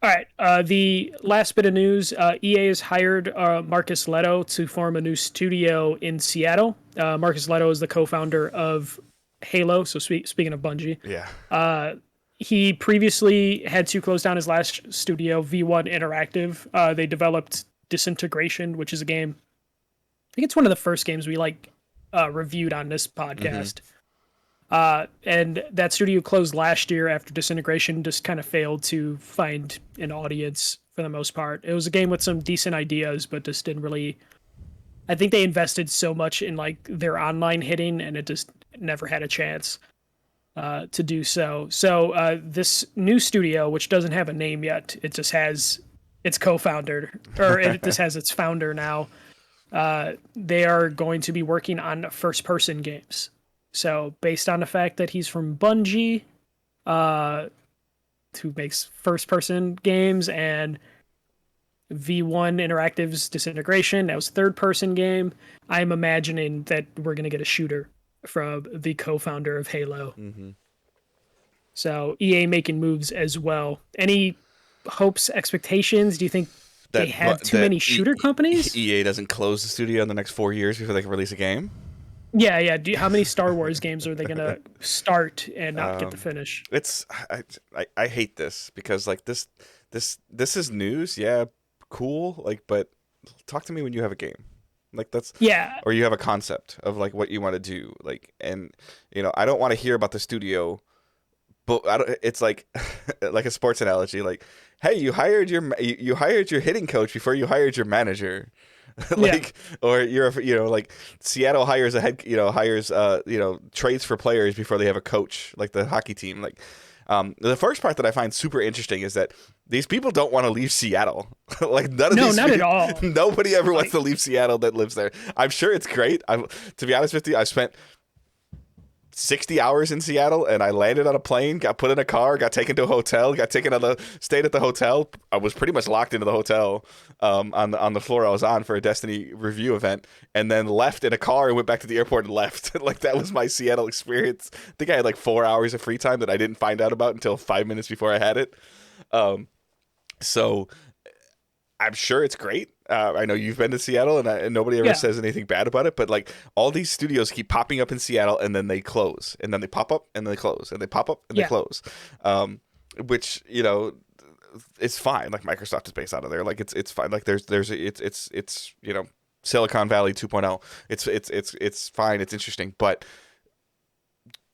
right. The last bit of news: EA has hired Marcus Leto to form a new studio in Seattle. Marcus Leto is the co-founder of Halo. So speaking of Bungie, he previously had to close down his last studio, V1 Interactive. They developed Disintegration, which is a game. I think it's one of the first games we reviewed on this podcast. And that studio closed last year after Disintegration just kind of failed to find an audience for the most part. It was a game with some decent ideas, but just didn't really... I think they invested so much in like their online hitting, and it just never had a chance to do so. So this new studio, which doesn't have a name yet, it just has its co-founder, or it just has its founder now. They are going to be working on first-person games. So, based on the fact that he's from Bungie, who makes first-person games, and V1 Interactive's Disintegration, that was third-person game, I'm imagining that we're going to get a shooter from the co-founder of Halo. So, EA making moves as well. Any hopes, expectations? Do you think they have too many shooter companies? EA doesn't close the studio in the next 4 years before they can release a game? Yeah. How many Star Wars games are they going to start and not get to finish? I hate this because like this is news. Yeah, cool. Like, but talk to me when you have a game. Like that's or you have a concept of like what you want to do. Like, and I don't want to hear about the studio. But it's like like a sports analogy. Like, hey, you hired your hitting coach before you hired your manager. Or you're like Seattle hires trades for players before they have a coach, like the hockey team. Like The first part that I find super interesting is that these people don't want to leave Seattle. Like none of No, these not at people, all. nobody ever wants Like, to leave Seattle that lives there. I'm sure it's great. To be honest with you, I spent 60 hours in Seattle, and I landed on a plane, got put in a car, got taken to a hotel, stayed at the hotel. I was pretty much locked into the hotel on the floor I was on for a Destiny review event, and then left in a car and went back to the airport and left. Like that was my Seattle experience. I think I had like 4 hours of free time that I didn't find out about until 5 minutes before I had it. So I'm sure it's great. I know you've been to Seattle, and nobody ever yeah, says anything bad about it. But like all these studios keep popping up in Seattle, and then they close, and then they pop up, and then they close, and they pop up, and they yeah, close. Which it's fine. Like Microsoft is based out of there. Like it's fine. Like it's Silicon Valley 2.0. It's fine. It's interesting. But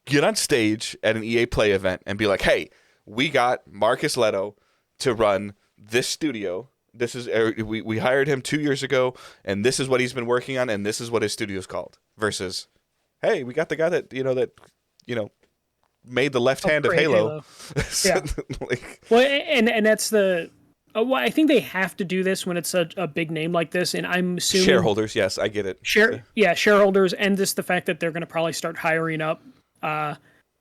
get on stage at an EA Play event and be like, hey, we got Marcus Leto to run this studio. This is we hired him 2 years ago, and this is what he's been working on, and this is what his studio's called. Versus, hey, we got the guy that made the left hand of Halo. Yeah. Well, and that's the. Well, I think they have to do this when it's a big name like this, and I'm assuming Shareholders, yes, I get it. Shareholders, and just the fact that they're going to probably start hiring up,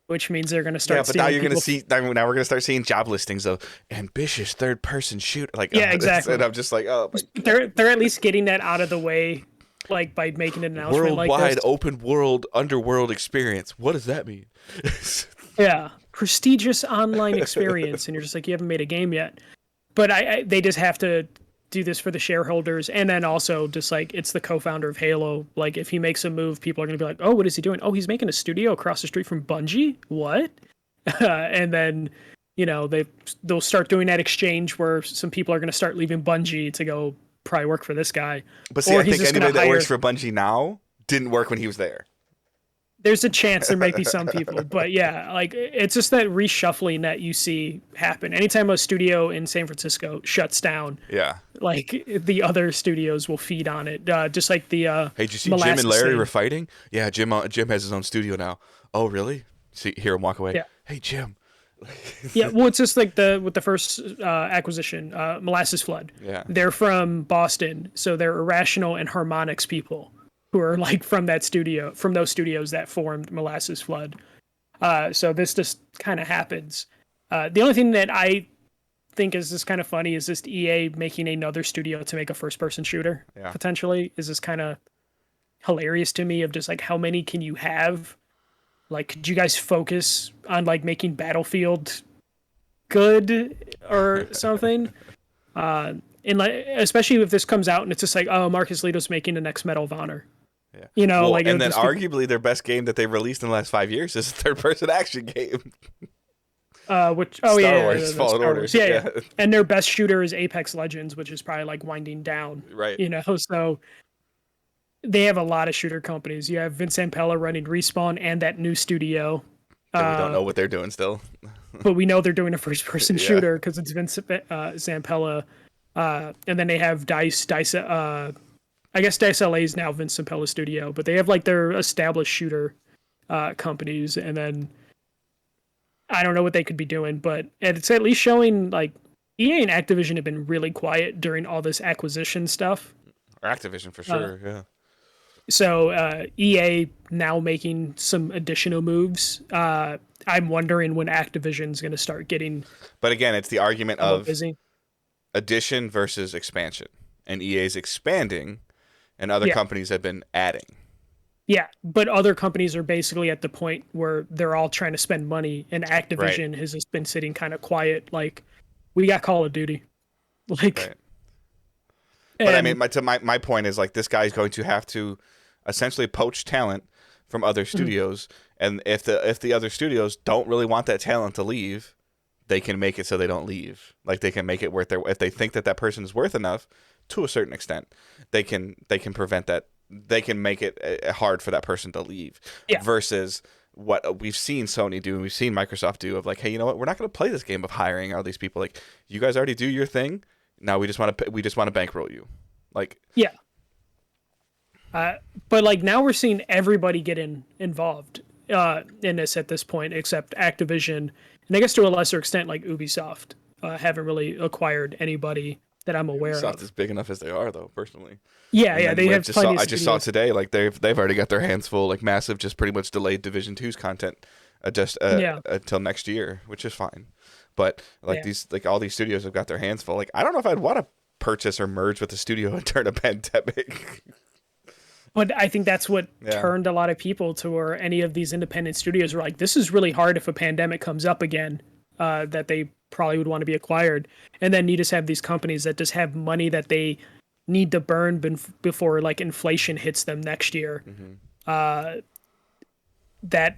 which means they're going to start. Yeah, but now you're going to see. Now we're going to start seeing job listings of ambitious third-person shooter. Like, yeah, exactly. And I'm just like, oh, they're at least getting that out of the way, like by making an announcement worldwide like this. open world underworld experience. What does that mean? Yeah, prestigious online experience, and you're just like, you haven't made a game yet. But they just have to do this for the shareholders, and then also just like it's the co-founder of Halo. Like if he makes a move, people are gonna be like, "Oh, what is he doing? Oh, he's making a studio across the street from Bungie. What?" And then they'll start doing that exchange where some people are gonna start leaving Bungie to go probably work for this guy. But see, I think anybody that works for Bungie now didn't work when he was there. There's a chance there might be some people, but yeah, like it's just that reshuffling that you see happen. Anytime a studio in San Francisco shuts down, yeah, like the other studios will feed on it. Just like the hey, did you see Jim and Larry were fighting? Yeah, Jim has his own studio now. Oh, really? See, hear him walk away. Yeah. Hey, Jim. Yeah, well, it's just like with the first acquisition, Molasses Flood. Yeah, they're from Boston, so they're Irrational and Harmonix people who are like from those studios that formed Molasses Flood. So this just kind of happens. The only thing that I think is just kind of funny is just EA making another studio to make a first-person shooter. Yeah. Potentially is just kind of hilarious to me. Of just like how many can you have? Like, could you guys focus on like making Battlefield good or something? And like, especially if this comes out and it's just like, oh, Marcus Leto's making the next Medal of Honor. Yeah. Well, like, and then arguably their best game that they've released in the last 5 years is a third-person action game. Star Wars Fallen Order. Yeah. And their best shooter is Apex Legends, which is probably like winding down. Right. So they have a lot of shooter companies. You have Vince Zampella running Respawn and that new studio. And we don't know what they're doing still. But we know they're doing a first-person shooter because it's Vince Zampella. And then they have Dice. I guess Dice LA is now Vince Zampella's studio, but they have like their established shooter companies, and then I don't know what they could be doing, but it's at least showing like EA and Activision have been really quiet during all this acquisition stuff. Activision for sure, yeah. So EA now making some additional moves. I'm wondering when Activision's going to start getting. But again, it's the argument of busy. Addition versus expansion, and EA's expanding. And other companies have been adding. Yeah, but other companies are basically at the point where they're all trying to spend money, and Activision has just been sitting kind of quiet. Like, we got Call of Duty. Like, right. But I mean, my point is like this guy's going to have to essentially poach talent from other studios, and if the other studios don't really want that talent to leave, they can make it so they don't leave. Like they can make it worth if they think that person is worth enough. To a certain extent, they can prevent that. They can make it hard for that person to leave. Yeah. Versus what we've seen Sony do and we've seen Microsoft do of like, hey, you know what? We're not going to play this game of hiring all these people. Like, you guys already do your thing. Now we just want to bankroll you. Like, yeah. But like now we're seeing everybody get involved in this at this point, except Activision, And I guess to a lesser extent, like Ubisoft haven't really acquired anybody that I'm aware Ubisoft of. is big enough as they are, though. Personally, Yeah, and yeah, then they have plenty of I just saw studios. today, like they've already got their hands full, like massive, just pretty much delayed Division 2's content, just Yeah, until next year, which is fine. But like yeah. these, like all these studios have got their hands full. Like I don't know if I'd want to purchase or merge with a studio during a pandemic. But I think that's what Yeah. turned a lot of people to where any of these independent studios were like, this is really hard if a pandemic comes up again, that they probably would want to be acquired. And then you just have these companies that just have money that they need to burn before like inflation hits them next year. Hmm. Uh, that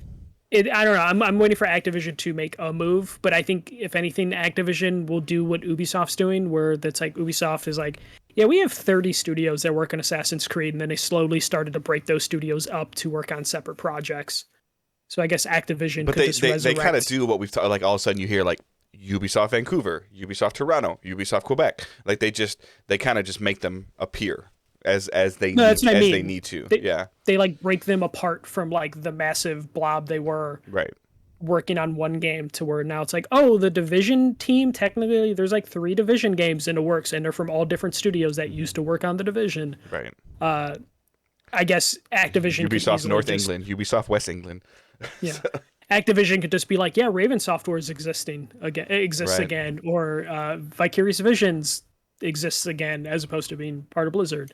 I don't know. I'm waiting for Activision to make a move, but I think if anything, Activision will do what Ubisoft's doing, where that's like Ubisoft is like, yeah, we have 30 studios that work on Assassin's Creed, and then they slowly started to break those studios up to work on separate projects. So I guess Activision But could just they kind of resurrect. do what we've like all of a sudden you hear like Ubisoft Vancouver, Ubisoft Toronto, Ubisoft Quebec. Like they kind of just make them appear as they No, that's need what I as they mean. need to. They Yeah. they like break them apart from like the massive blob they were Right. working on one game to where now it's like, oh, the Division team, technically there's like 3 Division games in the works, and they're from all different studios that used to work on the Division. Right. Uh, I guess Activision could Ubisoft easily North just, England, Ubisoft West England. yeah. Activision could just be like, yeah, Raven Software is exists Right. again, or Vicarious Visions exists again, as opposed to being part of Blizzard.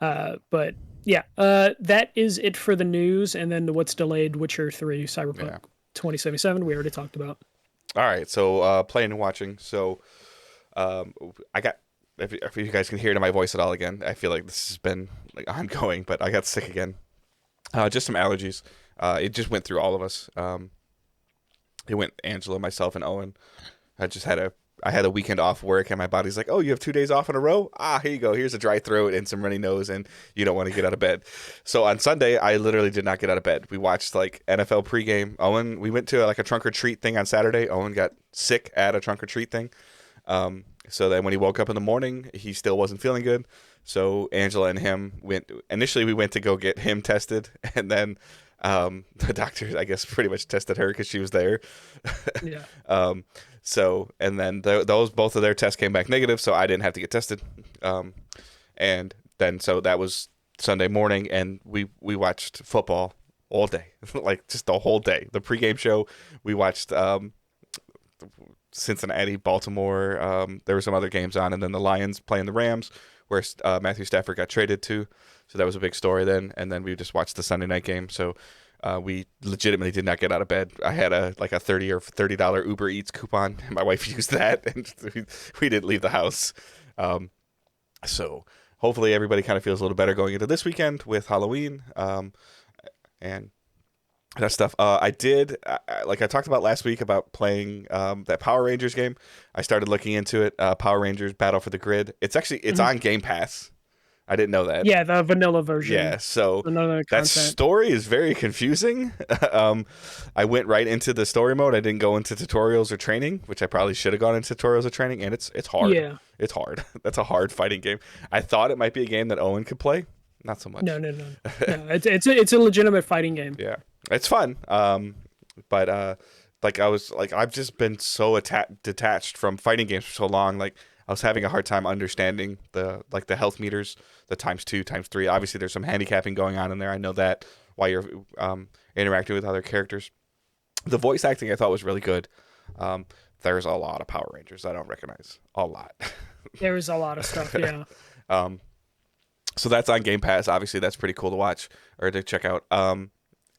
But yeah, that is it for the news, and then what's delayed: Witcher 3, Cyberpunk Yeah. 2077. We already talked about. All right. So playing and watching. So I got if you guys can hear it in my voice at all again, I feel like this has been like ongoing, but I got sick again. Just some allergies. It just went through all of us. It went Angela, myself, and Owen. I had a weekend off work, and my body's like, "Oh, you have 2 days off in a row? Ah, here you go. Here's a dry throat and some runny nose, and you don't want to get out of bed." So on Sunday, I literally did not get out of bed. We watched like NFL pregame. We went to like a trunk or treat thing on Saturday. Owen got sick at a trunk or treat thing. So then when he woke up in the morning, he still wasn't feeling good. So Angela and him went. Initially, we went to go get him tested, and then the doctor, I guess, pretty much tested her because she was there. Yeah. So and then those both of their tests came back negative, so I didn't have to get tested. And then so that was Sunday morning, and we watched football all day, like just the whole day. The pregame show, we watched Cincinnati, Baltimore. There were some other games on, and then the Lions playing the Rams, where Matthew Stafford got traded to. So that was a big story then. And then we just watched the Sunday night game. So we legitimately did not get out of bed. I had a $30 Uber Eats coupon. My wife used that, and we didn't leave the house. So hopefully everybody kind of feels a little better going into this weekend with Halloween and that stuff. Like I talked about last week about playing that Power Rangers game. I started looking into it. Power Rangers Battle for the Grid. It's on Game Pass. I didn't know that. Yeah, the vanilla version. Yeah, so Another that content. story is very confusing. I went right into the story mode. I didn't go into tutorials or training, which I probably should have gone into tutorials or training, and it's hard. Yeah. It's hard. That's a hard fighting game. I thought it might be a game that Owen could play. Not so much. No. It's a legitimate fighting game. Yeah, it's fun. But like I've just been so detached from fighting games for so long. Like I was having a hard time understanding the health meters, the ×2, ×3. Obviously, there's some handicapping going on in there. I know that while you're interacting with other characters. The voice acting I thought was really good. There's a lot of Power Rangers I don't recognize. A lot. There was a lot of stuff. Yeah. So that's on Game Pass. Obviously, that's pretty cool to watch or to check out.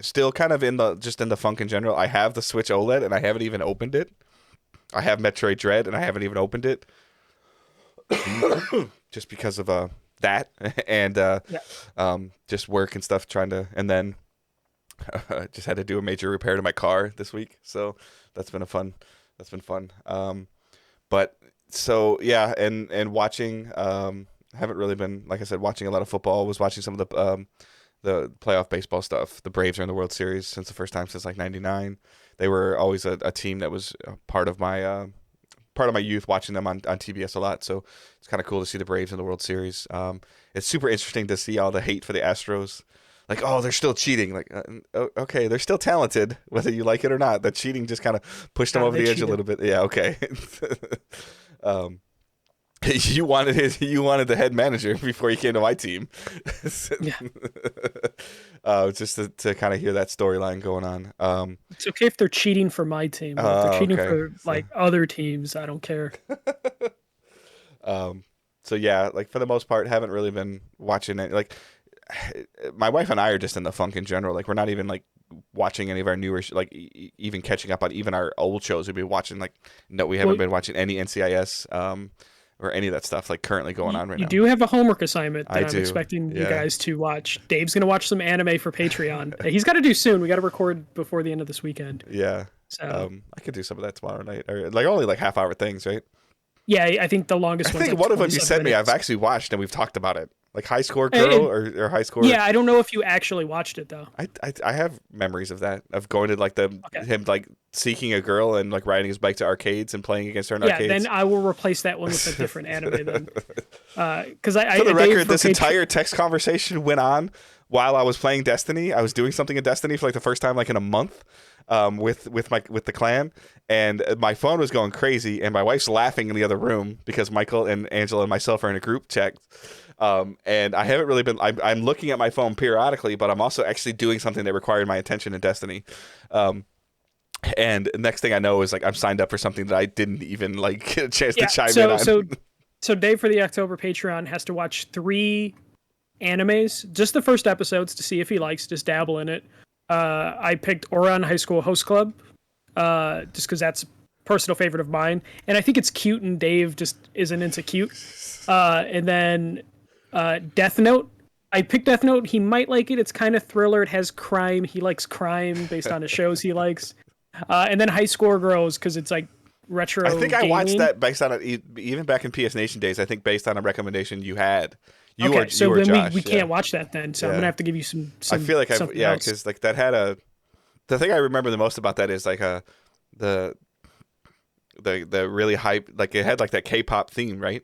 Still kind of in the funk in general. I have the Switch OLED and I haven't even opened it. I have Metroid Dread and I haven't even opened it. Just because of that and just work and stuff and then just had to do a major repair to my car this week. So that's been fun. But so yeah, and watching haven't really been, like I said, watching a lot of football. Was watching some of the playoff baseball stuff. The Braves are in the World Series since the first time since like '99. They were always a team that was part of my youth, watching them on TBS a lot. So it's kind of cool to see the Braves in the World Series. It's super interesting to see all the hate for the Astros. like, oh, they're still cheating. Like, okay, they're still talented, whether you like it or not. The cheating just kind of pushed them over They the edge a cheated. little bit. Yeah, okay. um, you wanted the head manager before you came to my team. Yeah. Just to kind of hear that storyline going on. It's okay if they're cheating for my team, but if they're cheating Okay. for like other teams, I don't care. So yeah, like for the most part, haven't really been watching it. Like my wife and I are just in the funk in general. Like we're not even like watching any of our newer, like even catching up on even our old shows. We've been watching like no, we haven't been watching any NCIS or any of that stuff like currently going on right now. You do have a homework assignment that I I'm do. expecting you Yeah. guys to watch. Dave's gonna watch some anime for Patreon. He's got to do soon. We got to record before the end of this weekend. Yeah. So I could do some of that tomorrow night, or like only like half-hour things, right? yeah, I think the longest. I one's think like one of them you 27 sent me. minutes. I've actually watched and we've talked about it. Like High Score Girl or High Score. Yeah, I don't know if you actually watched it though. I have memories of that, of going to like him like seeking a girl and like riding his bike to arcades and playing against her in arcades. Yeah, then I will replace that one with a different anime then. Because For the record, this entire text conversation went on while I was playing Destiny. I was doing something in Destiny for like the first time like in a month. With the clan, and my phone was going crazy, and my wife's laughing in the other room because Michael and Angela and myself are in a group chat. And I haven't really been. I'm looking at my phone periodically, but I'm also actually doing something that required my attention in Destiny. And next thing I know is like I'm signed up for something that I didn't even like get a chance to chime in on. So Dave for the October Patreon has to watch 3 animes, just the first episodes to see if he likes, just dabble in it. I picked Ouran High School Host Club, just because that's a personal favorite of mine, and I think it's cute, and Dave just isn't into cute. And then Death Note. I picked Death Note. He might like it. It's kind of thriller. It has crime. He likes crime based on the shows he likes. And then High Score Girls because it's like retro. I think I gaming. watched that based on even back in PS Nation days. I think based on a recommendation you had. So then Josh, we can't watch that then. So I'm gonna have to give you some I feel like else. because like that had the thing I remember the most about that is like the really hype, like it had like that K-pop theme, right?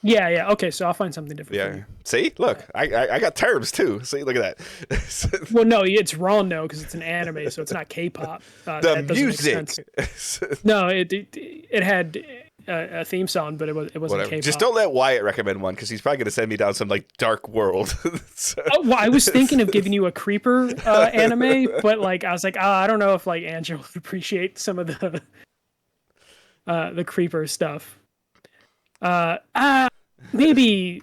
Yeah. Okay, so I'll find something different. Yeah. See, look, I got terms too. See, look at that. Well, no, it's wrong though because it's an anime, so it's not K-pop. The music. No, it had a theme song, but it wasn't K-pop. Just don't let Wyatt recommend one because he's probably gonna send me down some like dark world. Well, I was thinking of giving you a creeper anime, but like I was like, I don't know if like Angela would appreciate some of the creeper stuff. Maybe.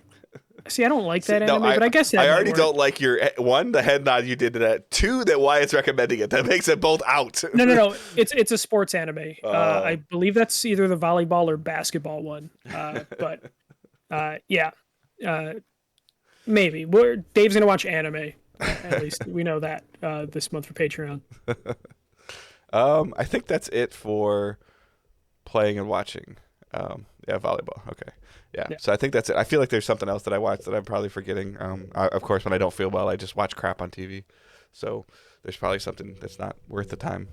See, I don't like that anime, but I guess that I already don't like your one, the head nod you did to that. 2, that Wyatt's recommending it. That makes it both out. No. It's a sports anime. I believe that's either the volleyball or basketball one. Yeah. Maybe. Dave's gonna watch anime. At least we know that this month for Patreon. I think that's it for playing and watching. Yeah, volleyball. Okay. Yeah. So I think that's it. I feel like there's something else that I watched that I'm probably forgetting. Of course, when I don't feel well, I just watch crap on TV. So there's probably something that's not worth the time.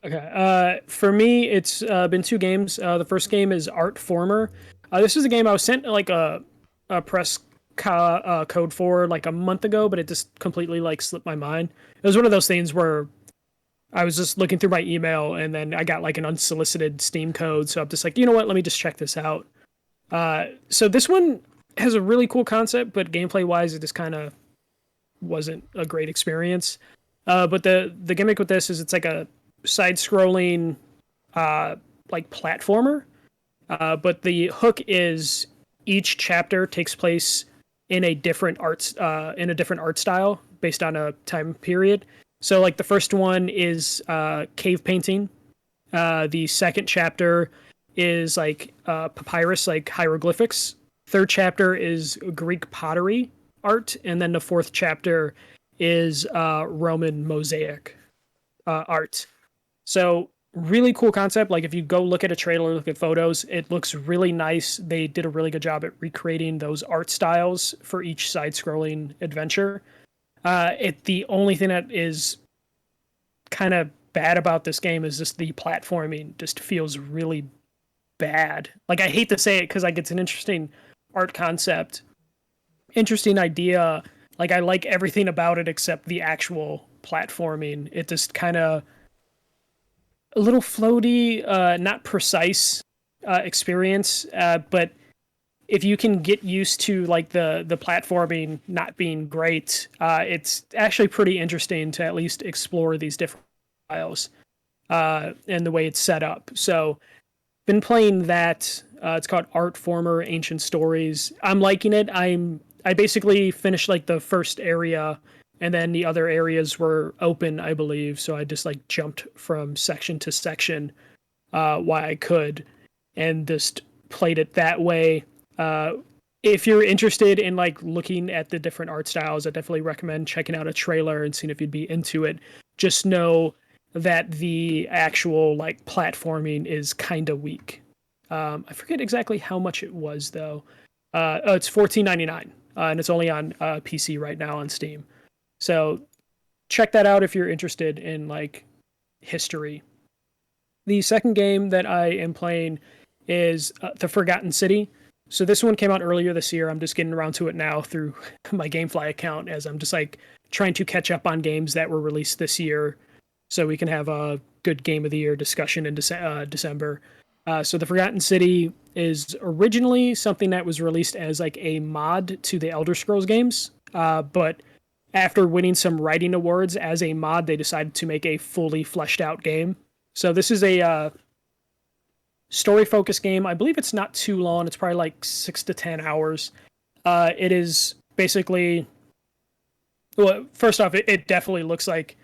Okay. For me, it's been 2 games. The first game is Art Former. This is a game I was sent like a press code for like a month ago, but it just completely like slipped my mind. It was one of those things where I was just looking through my email and then I got like an unsolicited Steam code. So I'm just like, you know what? Let me just check this out. So this one has a really cool concept, but gameplay wise, it just kind of wasn't a great experience. But the gimmick with this is it's like a side-scrolling like platformer. But the hook is each chapter takes place in a different art style based on a time period. So like the first one is cave painting. The second chapter is like papyrus, like hieroglyphics. Third chapter is Greek pottery art, and then the fourth chapter is Roman mosaic art. So really cool concept. Like if you go look at a trailer, look at photos, it looks really nice. They did a really good job at recreating those art styles for each side-scrolling adventure. The only thing that is kind of bad about this game is just the platforming just feels really bad. Like I hate to say it because like it's an interesting art concept, interesting idea, Like I like everything about it except the actual platforming. It just kind of a little floaty, not precise experience. But if you can get used to like the platforming not being great, it's actually pretty interesting to at least explore these different styles and the way it's set up. So been playing that. It's called Art Former Ancient Stories. I'm liking it. I basically finished like the first area, and then the other areas were open, I believe. So I just like jumped from section to section while I could, and just played it that way. Uh, if you're interested in like looking at the different art styles, I definitely recommend checking out a trailer and seeing if you'd be into it. Just know that the actual like platforming is kind of weak. I forget exactly how much it was though. Oh, it's $14.99, and it's only on PC right now on Steam. So check that out if you're interested in like history. The second game that I am playing is The Forgotten City. So this one came out earlier this year. I'm just getting around to it now through my GameFly account as I'm just like trying to catch up on games that were released this year so we can have a good game of the year discussion in December. So The Forgotten City is originally something that was released as like a mod to the Elder Scrolls games, but after winning some writing awards as a mod, they decided to make a fully fleshed out game. So this is a story focused game. I believe it's not too long. It's probably like 6 to 10 hours. It is basically, well, first off, it definitely looks like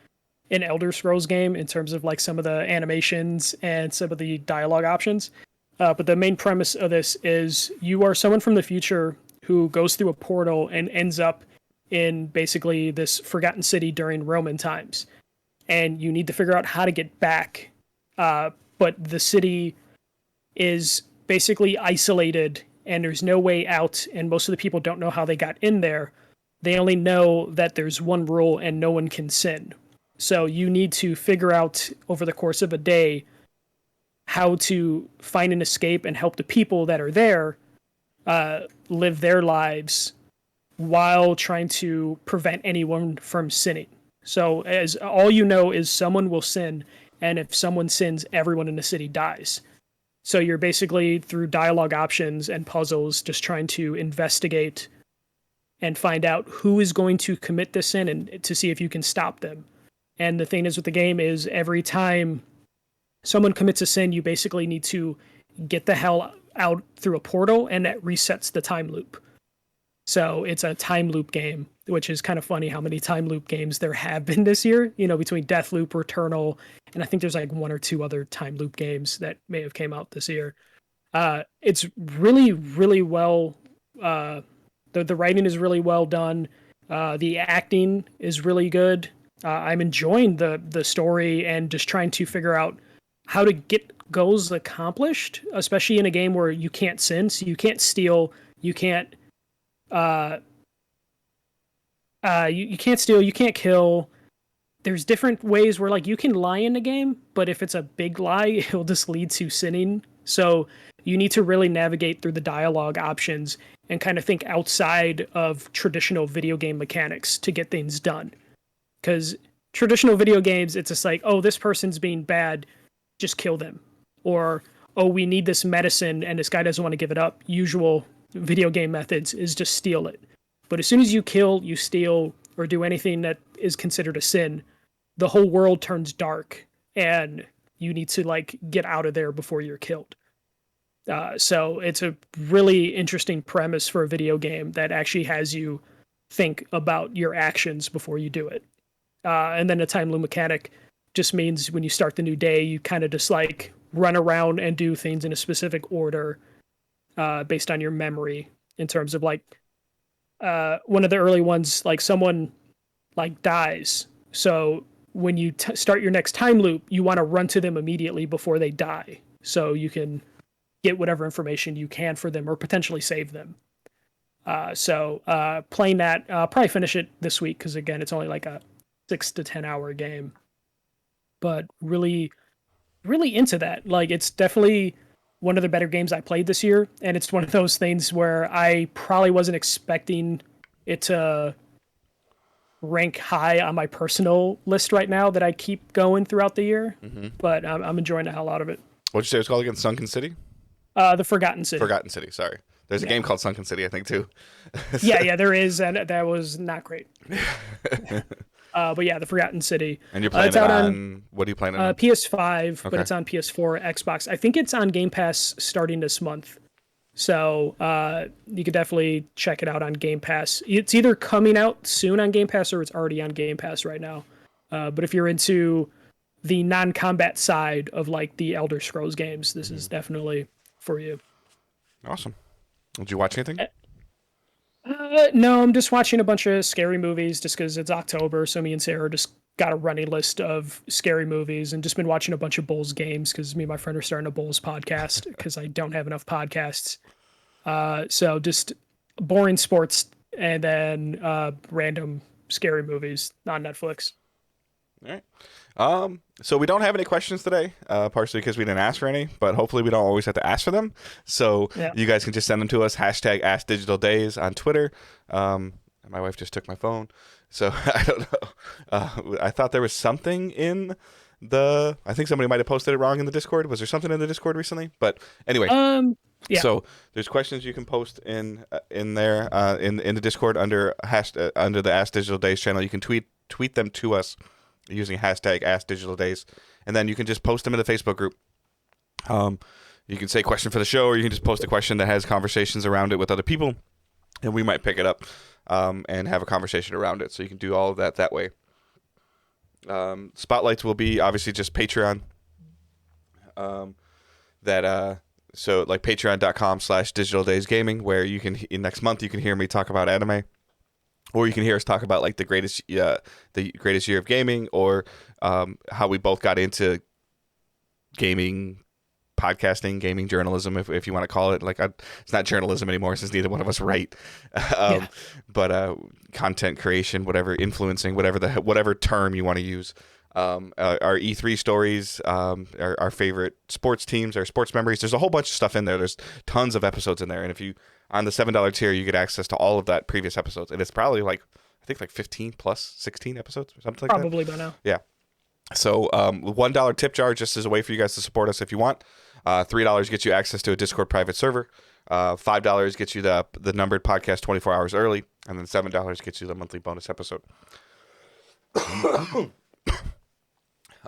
an Elder Scrolls game in terms of like some of the animations and some of the dialogue options. But the main premise of this is you are someone from the future who goes through a portal and ends up in basically this forgotten city during Roman times. And you need to figure out how to get back. But the city is basically isolated and there's no way out. And most of the people don't know how they got in there. They only know that there's one rule and no one can sin. So you need to figure out over the course of a day how to find an escape and help the people that are there live their lives while trying to prevent anyone from sinning. So as all you know is someone will sin, and if someone sins, everyone in the city dies. So you're basically through dialogue options and puzzles just trying to investigate and find out who is going to commit the sin and to see if you can stop them. And the thing is with the game is every time someone commits a sin, you basically need to get the hell out through a portal, and that resets the time loop. So it's a time loop game, which is kind of funny how many time loop games there have been this year, you know, between Deathloop, Returnal, and I think there's like one or two other time loop games that may have came out this year. It's really, really well, the writing is really well done. The acting is really good. I'm enjoying the story and just trying to figure out how to get goals accomplished, especially in a game where you can't sin, so you can't steal, you can't you can't steal, you can't kill. There's different ways where like you can lie in the game, but if it's a big lie, it'll just lead to sinning. So you need to really navigate through the dialogue options and kind of think outside of traditional video game mechanics to get things done. Because traditional video games, it's just like, oh, this person's being bad, just kill them. Or, oh, we need this medicine and this guy doesn't want to give it up. Usual video game methods is just steal it. But as soon as you kill, you steal, or do anything that is considered a sin, the whole world turns dark and you need to like get out of there before you're killed. So it's a really interesting premise for a video game that actually has you think about your actions before you do it. And then the time loop mechanic just means when you start the new day, you kind of just like run around and do things in a specific order based on your memory in terms of like one of the early ones, like someone like dies. So when you start your next time loop, you want to run to them immediately before they die. So you can get whatever information you can for them or potentially save them. So playing that, I'll probably finish it this week because again, it's only like a 6 to 10 hour game. But really, really into that. Like it's definitely one of the better games I played this year, and it's one of those things where I probably wasn't expecting it to rank high on my personal list right now that I keep going throughout the year. But I'm enjoying the hell out of it. What'd you say it was called again? Sunken City? The Forgotten City. Forgotten City, sorry. There's a game called Sunken City, I think, too. Yeah, there is, and that was not great. But yeah, the Forgotten City. And you're playing it on... What are you playing it on? PS5, but it's on PS4, Xbox. I think it's on Game Pass starting this month. So you could definitely check it out on Game Pass. It's either coming out soon on Game Pass or it's already on Game Pass right now. But if you're into the non-combat side of like the Elder Scrolls games, this is definitely for you. Awesome. Did you watch anything? No, I'm just watching a bunch of scary movies just because it's October. So me and Sarah just got a running list of scary movies and just been watching a bunch of Bulls games because me and my friend are starting a Bulls podcast because I don't have enough podcasts. So just boring sports and then random scary movies on Netflix. All right. So we don't have any questions today, partially because we didn't ask for any, but hopefully we don't always have to ask for them. So you guys can just send them to us, #AskDigitalDays on Twitter. My wife just took my phone, so I don't know. I thought there was something in I think somebody might have posted it wrong in the Discord. Was there something in the Discord recently? But anyway. Yeah. So there's questions you can post in there in the Discord under the Ask Digital Days channel. You can tweet them to us using #AskDigitalDays, and then you can just post them in the Facebook group. You can say question for the show, or you can just post a question that has conversations around it with other people, and we might pick it up and have a conversation around it. So you can do all of that way. Spotlights will be obviously just Patreon. So like patreon.com/digitaldaysgaming, where you can next month you can hear me talk about anime. Or you can hear us talk about like the greatest year of gaming, or how we both got into gaming, podcasting, gaming journalism, if you want to call it. Like it's not journalism anymore since neither one of us write. But content creation, whatever, influencing, whatever term you want to use. Our E3 stories, our favorite sports teams, our sports memories. There's a whole bunch of stuff in there. There's tons of episodes in there, and if you on the $7 tier, you get access to all of that previous episodes, and it's probably like 15 plus 16 episodes or something like that. Probably by now. Yeah. So $1 tip jar just as a way for you guys to support us if you want. $3 gets you access to a Discord private server. $5 gets you the numbered podcast 24 hours early, and then $7 gets you the monthly bonus episode.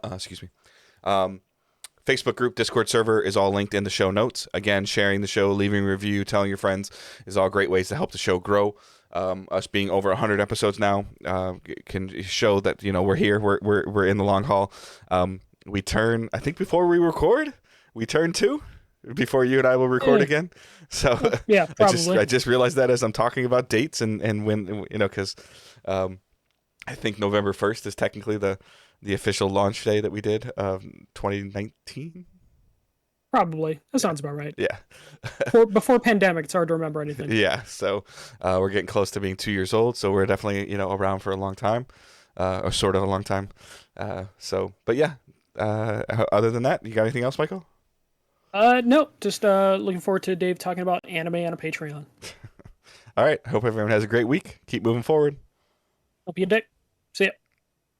Excuse me. Facebook group, Discord server is all linked in the show notes. Again, sharing the show, leaving a review, telling your friends is all great ways to help the show grow. Us being over 100 episodes now can show that we're here. We're in the long haul. We turn, I think before we record, we turn 2 before you and I will record again. So yeah, probably. I just realized that as I'm talking about dates and when because I think November 1st is technically the official launch day that we did 2019. Probably. That sounds about right. Yeah. Before pandemic, it's hard to remember anything. Yeah. So we're getting close to being 2 years old. So we're definitely, around for a long time, or sort of a long time. But yeah, other than that, you got anything else, Michael? No, just looking forward to Dave talking about anime on a Patreon. All right. Hope everyone has a great week. Keep moving forward. Hope you dick. See ya.